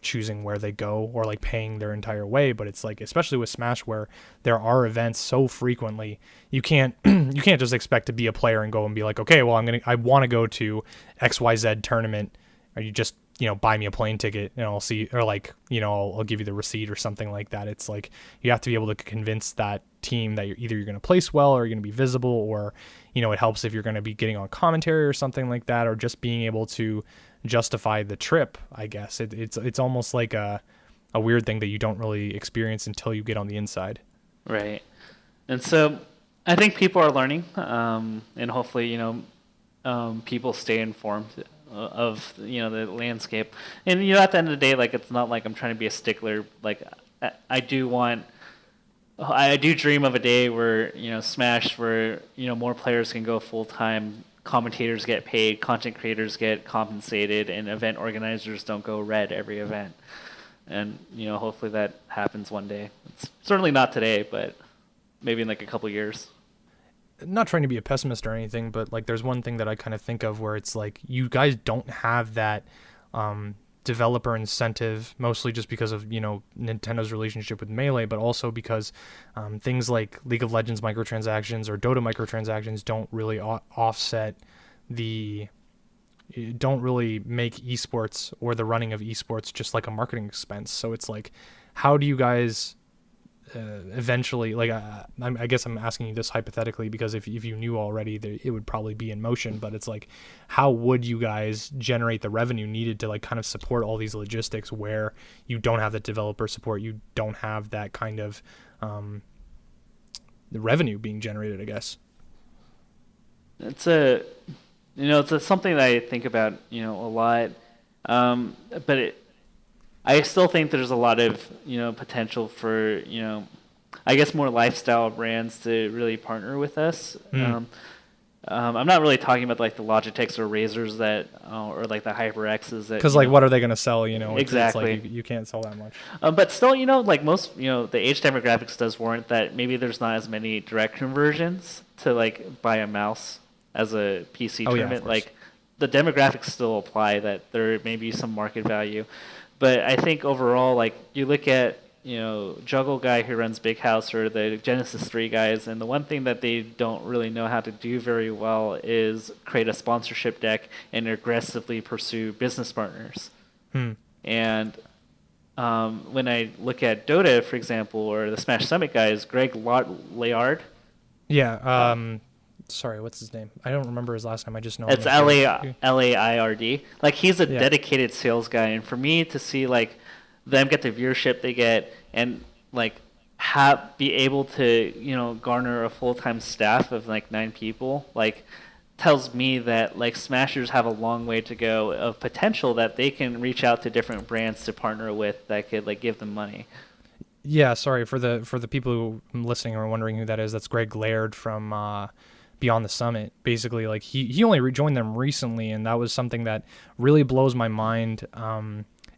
choosing where they go or like paying their entire way? But it's like, especially with Smash, where there are events so frequently, you can't just expect to be a player and go and be like, okay, well, I want to go to XYZ tournament, or you just buy me a plane ticket and I'll see, or like, I'll give you the receipt or something like that. It's like you have to be able to convince that team that you're going to place well, or you're going to be visible, or it helps if you're going to be getting on commentary or something like that, or just being able to justify the trip. I guess it's almost like a weird thing that you don't really experience until you get on the inside. Right. And so I think people are learning, and hopefully people stay informed of the landscape. And at the end of the day, like, it's not like I'm trying to be a stickler. Like, I do dream of a day where Smash, where more players can go full time, commentators get paid, content creators get compensated, and event organizers don't go red every event. And hopefully that happens one day. It's certainly not today, but maybe in like a couple years. Not trying to be a pessimist or anything, but like there's one thing that I kind of think of where it's like you guys don't have that developer incentive, mostly just because of Nintendo's relationship with Melee, but also because things like League of Legends microtransactions or Dota microtransactions don't really don't really make esports or the running of esports just like a marketing expense. So it's like, how do you guys eventually, like, I guess I'm asking you this hypothetically because if you knew already, it would probably be in motion, but it's like, how would you guys generate the revenue needed to like kind of support all these logistics where you don't have that developer support, you don't have that kind of the revenue being generated, I guess? It's something that I think about a lot. But I still think there's a lot of potential for I guess more lifestyle brands to really partner with us. I'm not really talking about like the Logitechs or Razors that, or like the HyperXs that. Because like, what are they going to sell? Exactly. It's like you can't sell that much. But still, like most, the age demographics does warrant that maybe there's not as many direct conversions to like buy a mouse as a PC tournament. Like the demographics still apply that there may be some market value, but I think overall, like you look at Juggle guy who runs Big House or the Genesis 3 guys, and the one thing that they don't really know how to do very well is create a sponsorship deck and aggressively pursue business partners. And when I look at Dota, for example, or the Smash Summit guys, Greg Layard. Yeah. Sorry, what's his name? I don't remember his last name. I just know it's Laird. Like he's a dedicated sales guy, and for me to see like them get the viewership they get and like be able to garner a full-time staff of like 9 people like tells me that like Smashers have a long way to go of potential that they can reach out to different brands to partner with that could like give them money. Yeah, sorry for the people who are listening or wondering who that is. That's Greg Laird from Beyond the Summit. Basically, like he only rejoined them recently, and that was something that really blows my mind.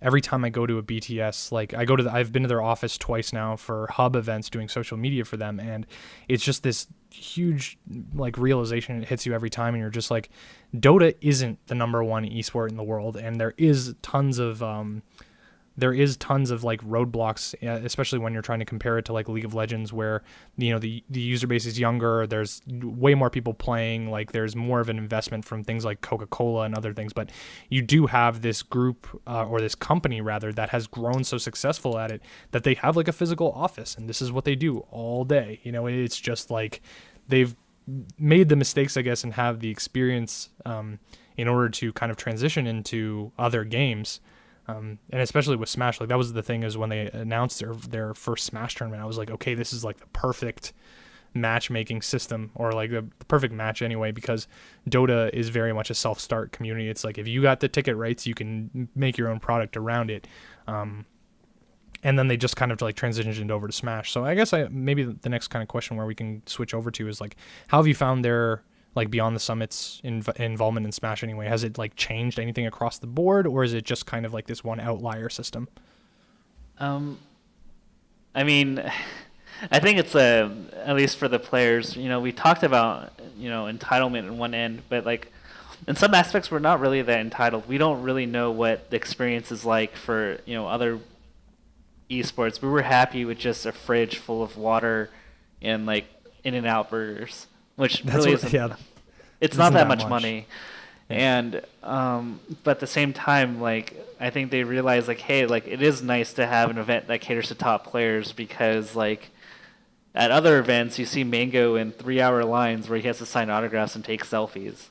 Every time I go to a BTS, like I've been to their office twice now for hub events doing social media for them, and it's just this huge like realization. It hits you every time, and you're just like, Dota isn't the number one esport in the world, and there is tons of like roadblocks, especially when you're trying to compare it to like League of Legends, where the user base is younger, there's way more people playing, like there's more of an investment from things like Coca-Cola and other things. But you do have this group or this company rather that has grown so successful at it that they have like a physical office, and this is what they do all day. It's just like they've made the mistakes, I guess, and have the experience in order to kind of transition into other games. And especially with Smash, like that was the thing, is when they announced their first Smash tournament, I was like, okay, this is like the perfect matchmaking system, or like the perfect match anyway, because Dota is very much a self-start community. It's like if you got the ticket rights, you can make your own product around it. And then they just kind of like transitioned over to Smash. So I guess maybe the next kind of question where we can switch over to is like, how have you found their like Beyond the Summit's involvement in Smash anyway? Has it like changed anything across the board, or is it just kind of like this one outlier system? I mean, I think it's at least for the players, we talked about, entitlement in one end, but like in some aspects we're not really that entitled. We don't really know what the experience is like for, other esports. We were happy with just a fridge full of water and like In-N-Out burgers. Which really isn't, it's not that much money. Yeah. And but at the same time, like I think they realize like, hey, like it is nice to have an event that caters to top players, because like at other events you see Mango in 3-hour lines where he has to sign autographs and take selfies.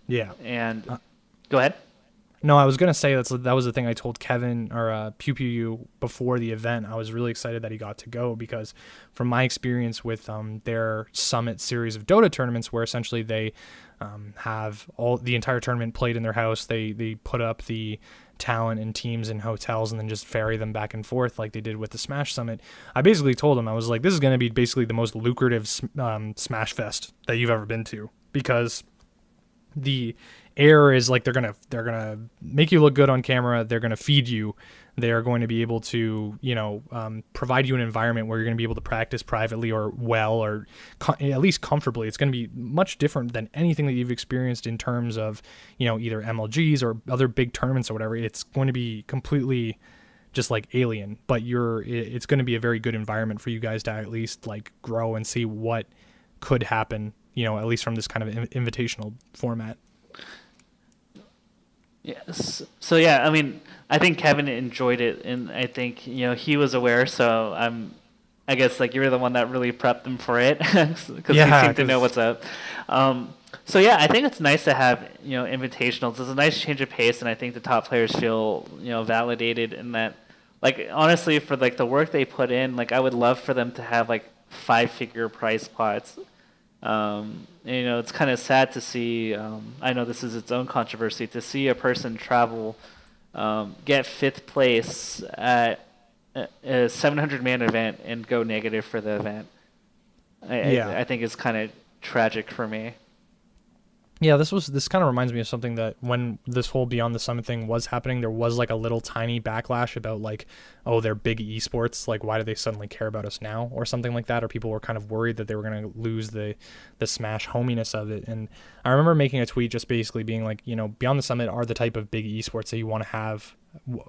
Yeah. And go ahead. No, I was gonna say that was the thing I told Kevin or Pew Pew before the event. I was really excited that he got to go, because from my experience with their Summit series of Dota tournaments, where essentially they have the entire tournament played in their house, they put up the talent and teams in hotels and then just ferry them back and forth like they did with the Smash Summit. I basically told him, I was like, this is going to be basically the most lucrative Smash Fest that you've ever been to, because the air is like they're gonna make you look good on camera. They're gonna feed you. They're going to be able to provide you an environment where you're going to be able to practice privately or well, or at least comfortably. It's going to be much different than anything that you've experienced in terms of either MLGs or other big tournaments or whatever. It's going to be completely just like alien, but it's going to be a very good environment for you guys to at least like grow and see what could happen, at least from this kind of invitational format. Yes. So yeah, I mean, I think Kevin enjoyed it, and I think he was aware. So I guess like you're the one that really prepped them for it, because you seem to know what's up. So yeah, I think it's nice to have invitationals. It's a nice change of pace, and I think the top players feel validated in that. Like honestly, for like the work they put in, like I would love for them to have like 5-figure prize pots. It's kind of sad to see, I know this is its own controversy, to see a person travel get fifth place at a 700-man event and go negative for the event. I think it's kind of tragic for me. Yeah, this kind of reminds me of something that when this whole Beyond the Summit thing was happening, there was like a little tiny backlash about like, oh, they're big esports, like why do they suddenly care about us now, or something like that, or people were kind of worried that they were going to lose the Smash hominess of it. And I remember making a tweet just basically being like, Beyond the Summit are the type of big esports that you want to have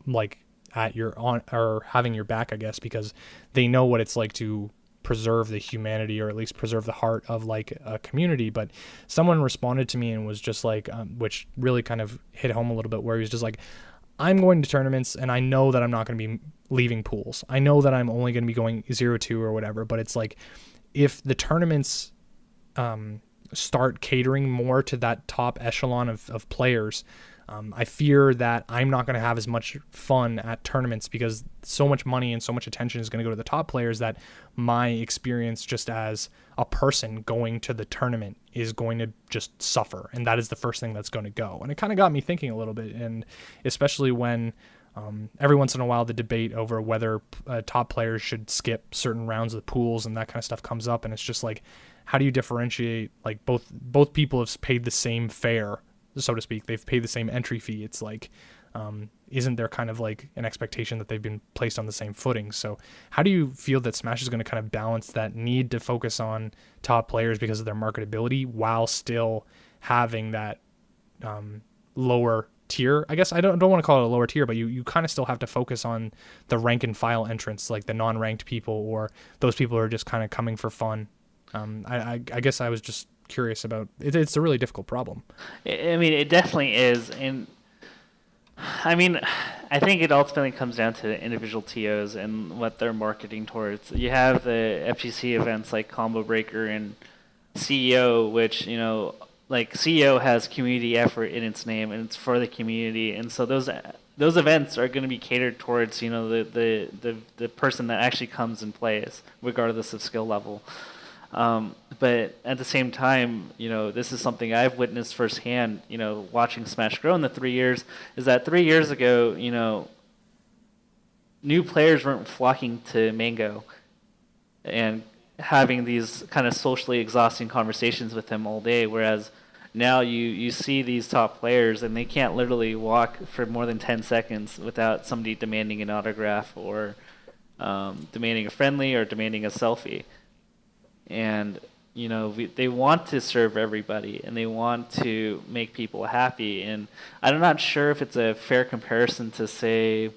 like at your on or having your back, I guess, because they know what it's like to preserve the humanity, or at least preserve the heart of like a community. But someone responded to me and was just like, which really kind of hit home a little bit, where he was just like, I'm going to tournaments and I know that I'm not going to be leaving pools. I know that I'm only going to be going 0-2 or whatever. But it's like, if the tournaments start catering more to that top echelon of players, I fear that I'm not going to have as much fun at tournaments, because so much money and so much attention is going to go to the top players that my experience just as a person going to the tournament is going to just suffer. And that is the first thing that's going to go. And it kind of got me thinking a little bit, and especially when every once in a while the debate over whether top players should skip certain rounds of the pools and that kind of stuff comes up. And it's just like, how do you differentiate? Like both people have paid the same fare, so to speak. They've paid the same entry fee. It's like, isn't there kind of like an expectation that they've been placed on the same footing? So how do you feel that Smash is going to kind of balance that need to focus on top players because of their marketability, while still having that lower tier? I guess I don't want to call it a lower tier, but you kind of still have to focus on the rank and file entrants, like the non-ranked people, or those people who are just kind of coming for fun. I guess I was just curious about it. It's a really difficult problem. I mean, it definitely is. And I mean, I think it ultimately comes down to the individual TOs and what they're marketing towards. You have the FGC events like Combo Breaker and CEO, which, like CEO has community effort in its name, and it's for the community. And so those events are going to be catered towards, the person that actually comes and plays, regardless of skill level. But at the same time, this is something I've witnessed firsthand, watching Smash grow in the 3 years, is that 3 years ago, new players weren't flocking to Mango and having these kind of socially exhausting conversations with him all day, whereas now you see these top players and they can't literally walk for more than 10 seconds without somebody demanding an autograph, or demanding a friendly, or demanding a selfie. And they want to serve everybody, and they want to make people happy. And I'm not sure if it's a fair comparison to say,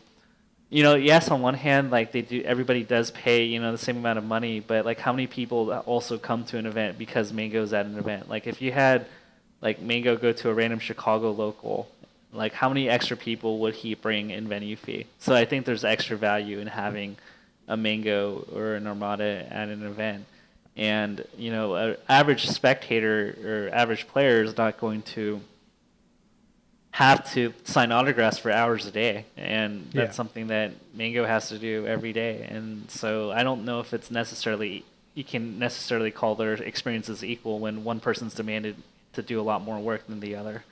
yes, on one hand, like everybody does pay, the same amount of money, but like how many people also come to an event because Mango's at an event? Like if you had like Mango go to a random Chicago local, like how many extra people would he bring in venue fee? So I think there's extra value in having a Mango or an Armada at an event. And, an average spectator or average player is not going to have to sign autographs for hours a day. And that's something that Mango has to do every day. And so I don't know if you can necessarily call their experiences equal when one person's demanded to do a lot more work than the other.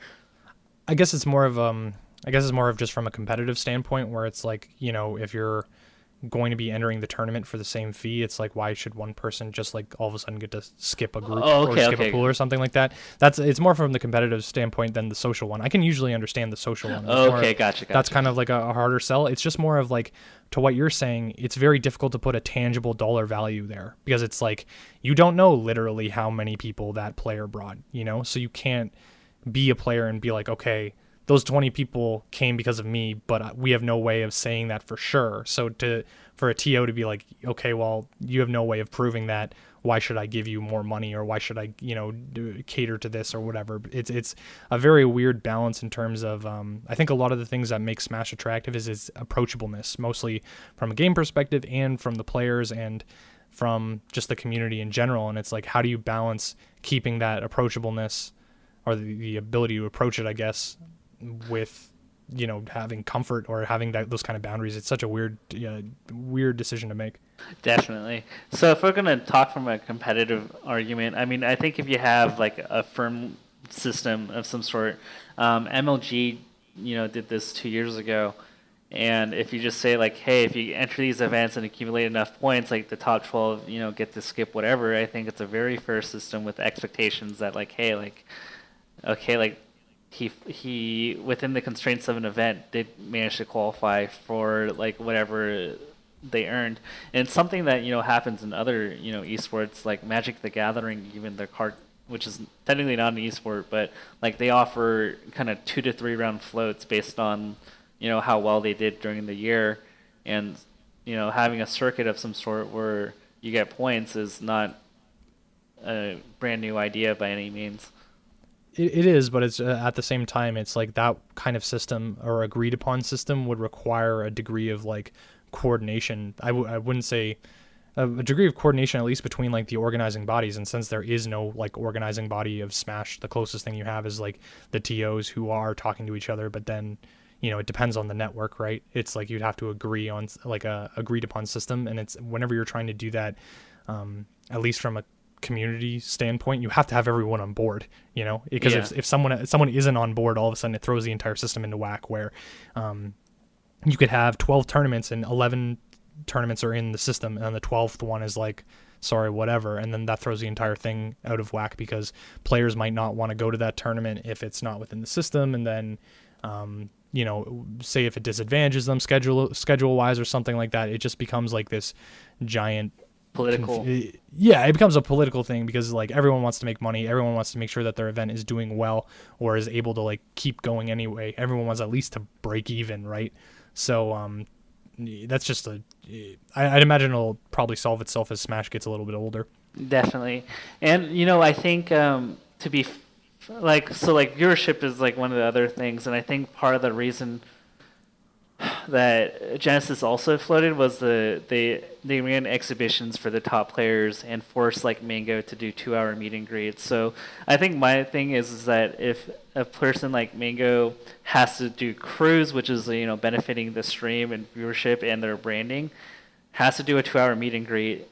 I guess it's more of just from a competitive standpoint, where it's like, if you're going to be entering the tournament for the same fee, it's like, why should one person just like all of a sudden get to skip a group or skip a pool or something like that? It's more from the competitive standpoint than the social one. I can usually understand the social one. Gotcha. That's kind of like a harder sell. It's just more of like, to what you're saying, it's very difficult to put a tangible dollar value there, because it's like, you don't know literally how many people that player brought, so you can't be a player and be like, okay, those 20 people came because of me, but we have no way of saying that for sure. So for a TO to be like, okay, well, you have no way of proving that, why should I give you more money, or why should I, cater to this or whatever? It's a very weird balance in terms of, I think a lot of the things that make Smash attractive is its approachableness, mostly from a game perspective and from the players and from just the community in general. And it's like, how do you balance keeping that approachableness, or the ability to approach it, I guess, with having comfort or having those kind of boundaries? It's such a weird decision to make. Definitely. So if we're going to talk from a competitive argument, I mean, I think if you have like a firm system of some sort, MLG did this 2 years ago. And if you just say like, hey, if you enter these events and accumulate enough points, like the top 12, get to skip whatever, I think it's a very fair system with expectations that like, hey, like, okay, like he within the constraints of an event did manage to qualify for like whatever they earned. And it's something that, happens in other, esports like Magic the Gathering, even their card, which is technically not an esport, but like they offer kind of 2 to 3 round floats based on how well they did during the year, and having a circuit of some sort where you get points is not a brand new idea by any means. It is, but it's at the same time, it's like that kind of system or agreed upon system would require a degree of like coordination. I wouldn't say a degree of coordination, at least between like the organizing bodies. And since there is no like organizing body of Smash, the closest thing you have is like the TOs who are talking to each other, but then it depends on the network, right? It's like you'd have to agree on like a agreed upon system. And it's whenever you're trying to do that, at least from a community standpoint, you have to have everyone on board, because if someone isn't on board, all of a sudden it throws the entire system into whack where you could have 12 tournaments and 11 tournaments are in the system, and the 12th one is like, sorry, whatever. And then that throws the entire thing out of whack because players might not want to go to that tournament if it's not within the system. And then, say if it disadvantages them schedule wise or something like that, it just becomes like this giant political. It becomes a political thing because like everyone wants to make money. Everyone wants to make sure that their event is doing well or is able to like keep going anyway. Everyone wants at least to break even, right? So, that's just I'd imagine it'll probably solve itself as Smash gets a little bit older. Definitely. And, I think to be viewership is like one of the other things. And I think part of the reason that Genesis also floated was they ran exhibitions for the top players and forced like Mango to do 2-hour meet and greets. So I think my thing is that if a person like Mango has to do crews, which is benefiting the stream and viewership and their branding, has to do a 2-hour meet and greet,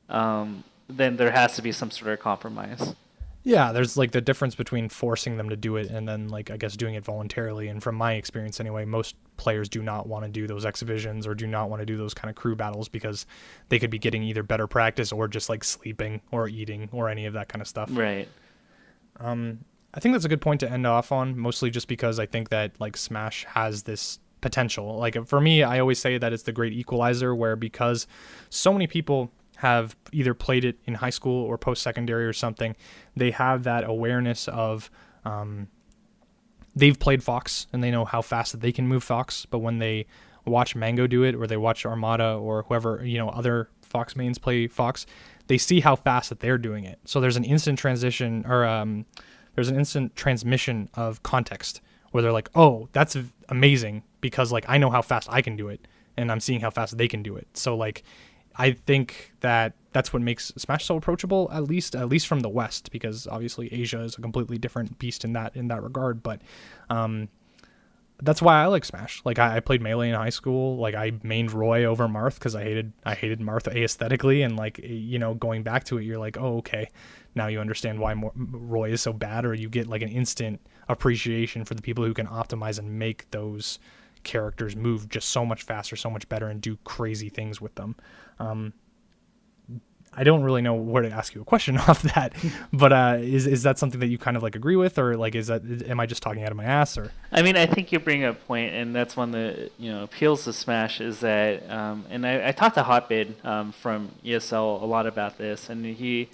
then there has to be some sort of compromise. Yeah, there's like the difference between forcing them to do it and then like I guess doing it voluntarily. And from my experience anyway, most players do not want to do those exhibitions or do not want to do those kind of crew battles because they could be getting either better practice or just like sleeping or eating or any of that kind of stuff. Right. I think that's a good point to end off on, mostly just because I think that like Smash has this potential. Like for me, I always say that it's the great equalizer where because so many people have either played it in high school or post-secondary or something, they have that awareness of they've played Fox and they know how fast that they can move Fox, but when they watch Mango do it or they watch Armada or whoever, other Fox mains play Fox, they see how fast that they're doing it. So there's an instant transition or there's an instant transmission of context where they're like, oh, that's amazing because like I know how fast I can do it and I'm seeing how fast they can do it. So like I think that that's what makes Smash so approachable, at least from the West, because obviously Asia is a completely different beast in that regard. But that's why I like Smash. Like I played Melee in high school. Like I mained Roy over Marth because I hated Marth aesthetically, and like going back to it, you're like, oh okay, now you understand why Roy is so bad, or you get like an instant appreciation for the people who can optimize and make those characters move just so much faster, so much better, and do crazy things with them. I don't really know where to ask you a question off that, but is that something that you kind of like agree with, or like am I just talking out of my ass? Or I mean, I think you bring up a point, and that's one that appeals to Smash is that, and I talked to Hotbid from ESL a lot about this, and he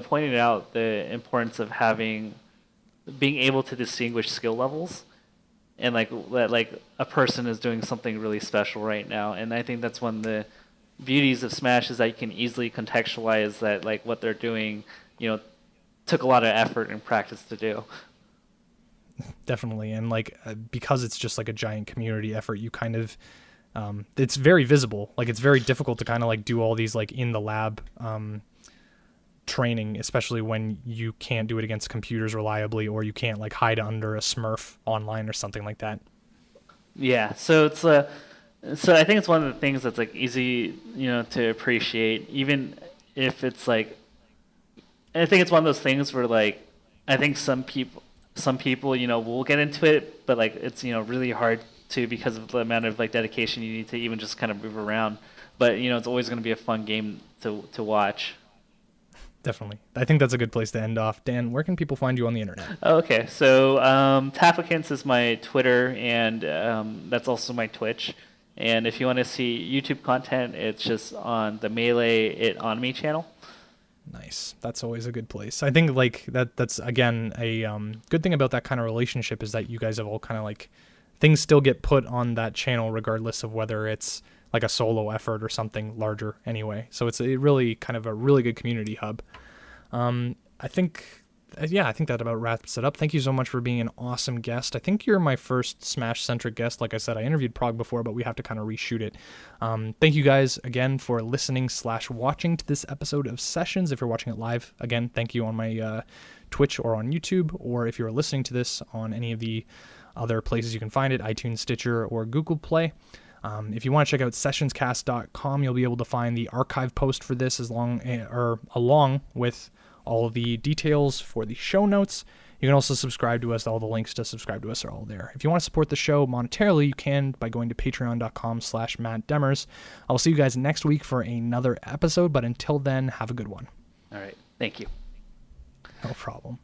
pointed out the importance of being able to distinguish skill levels. And like a person is doing something really special right now, and I think that's one of the beauties of Smash is that you can easily contextualize that like what they're doing, took a lot of effort and practice to do. Definitely, and like because it's just like a giant community effort, you kind of it's very visible. Like it's very difficult to kind of like do all these like in the lab training, especially when you can't do it against computers reliably, or you can't like hide under a Smurf online or something like that. Yeah, so it's so I think it's one of the things that's like easy, to appreciate, even if it's like, I think it's one of those things where like, I think some some people, will get into it, but like it's, really hard to because of the amount of like dedication you need to even just kind of move around. But, it's always going to be a fun game to watch. Definitely. I think that's a good place to end off. Dan, where can people find you on the internet? Okay, so Tafokints is my Twitter, and that's also my Twitch. And if you want to see YouTube content, it's just on the Melee It On Me channel. Nice. That's always a good place. I think like that's again a good thing about that kind of relationship is that you guys have all kind of like things still get put on that channel regardless of whether it's like a solo effort or something larger anyway. So it's a really kind of a really good community hub. I think that about wraps it up. Thank you so much for being an awesome guest. I think you're my first Smash-centric guest. Like I said, I interviewed Prog before, but we have to kind of reshoot it. Thank you guys again for listening/watching to this episode of Sessions. If you're watching it live, again, thank you on my Twitch or on YouTube, or if you're listening to this on any of the other places you can find it, iTunes, Stitcher, or Google Play. If you want to check out sessionscast.com, you'll be able to find the archive post for this along with all of the details for the show notes. You can also subscribe to us. All the links to subscribe to us are all there. If you want to support the show monetarily, you can by going to patreon.com/Matt Demers. I'll see you guys next week for another episode, but until then, have a good one. All right. Thank you. No problem.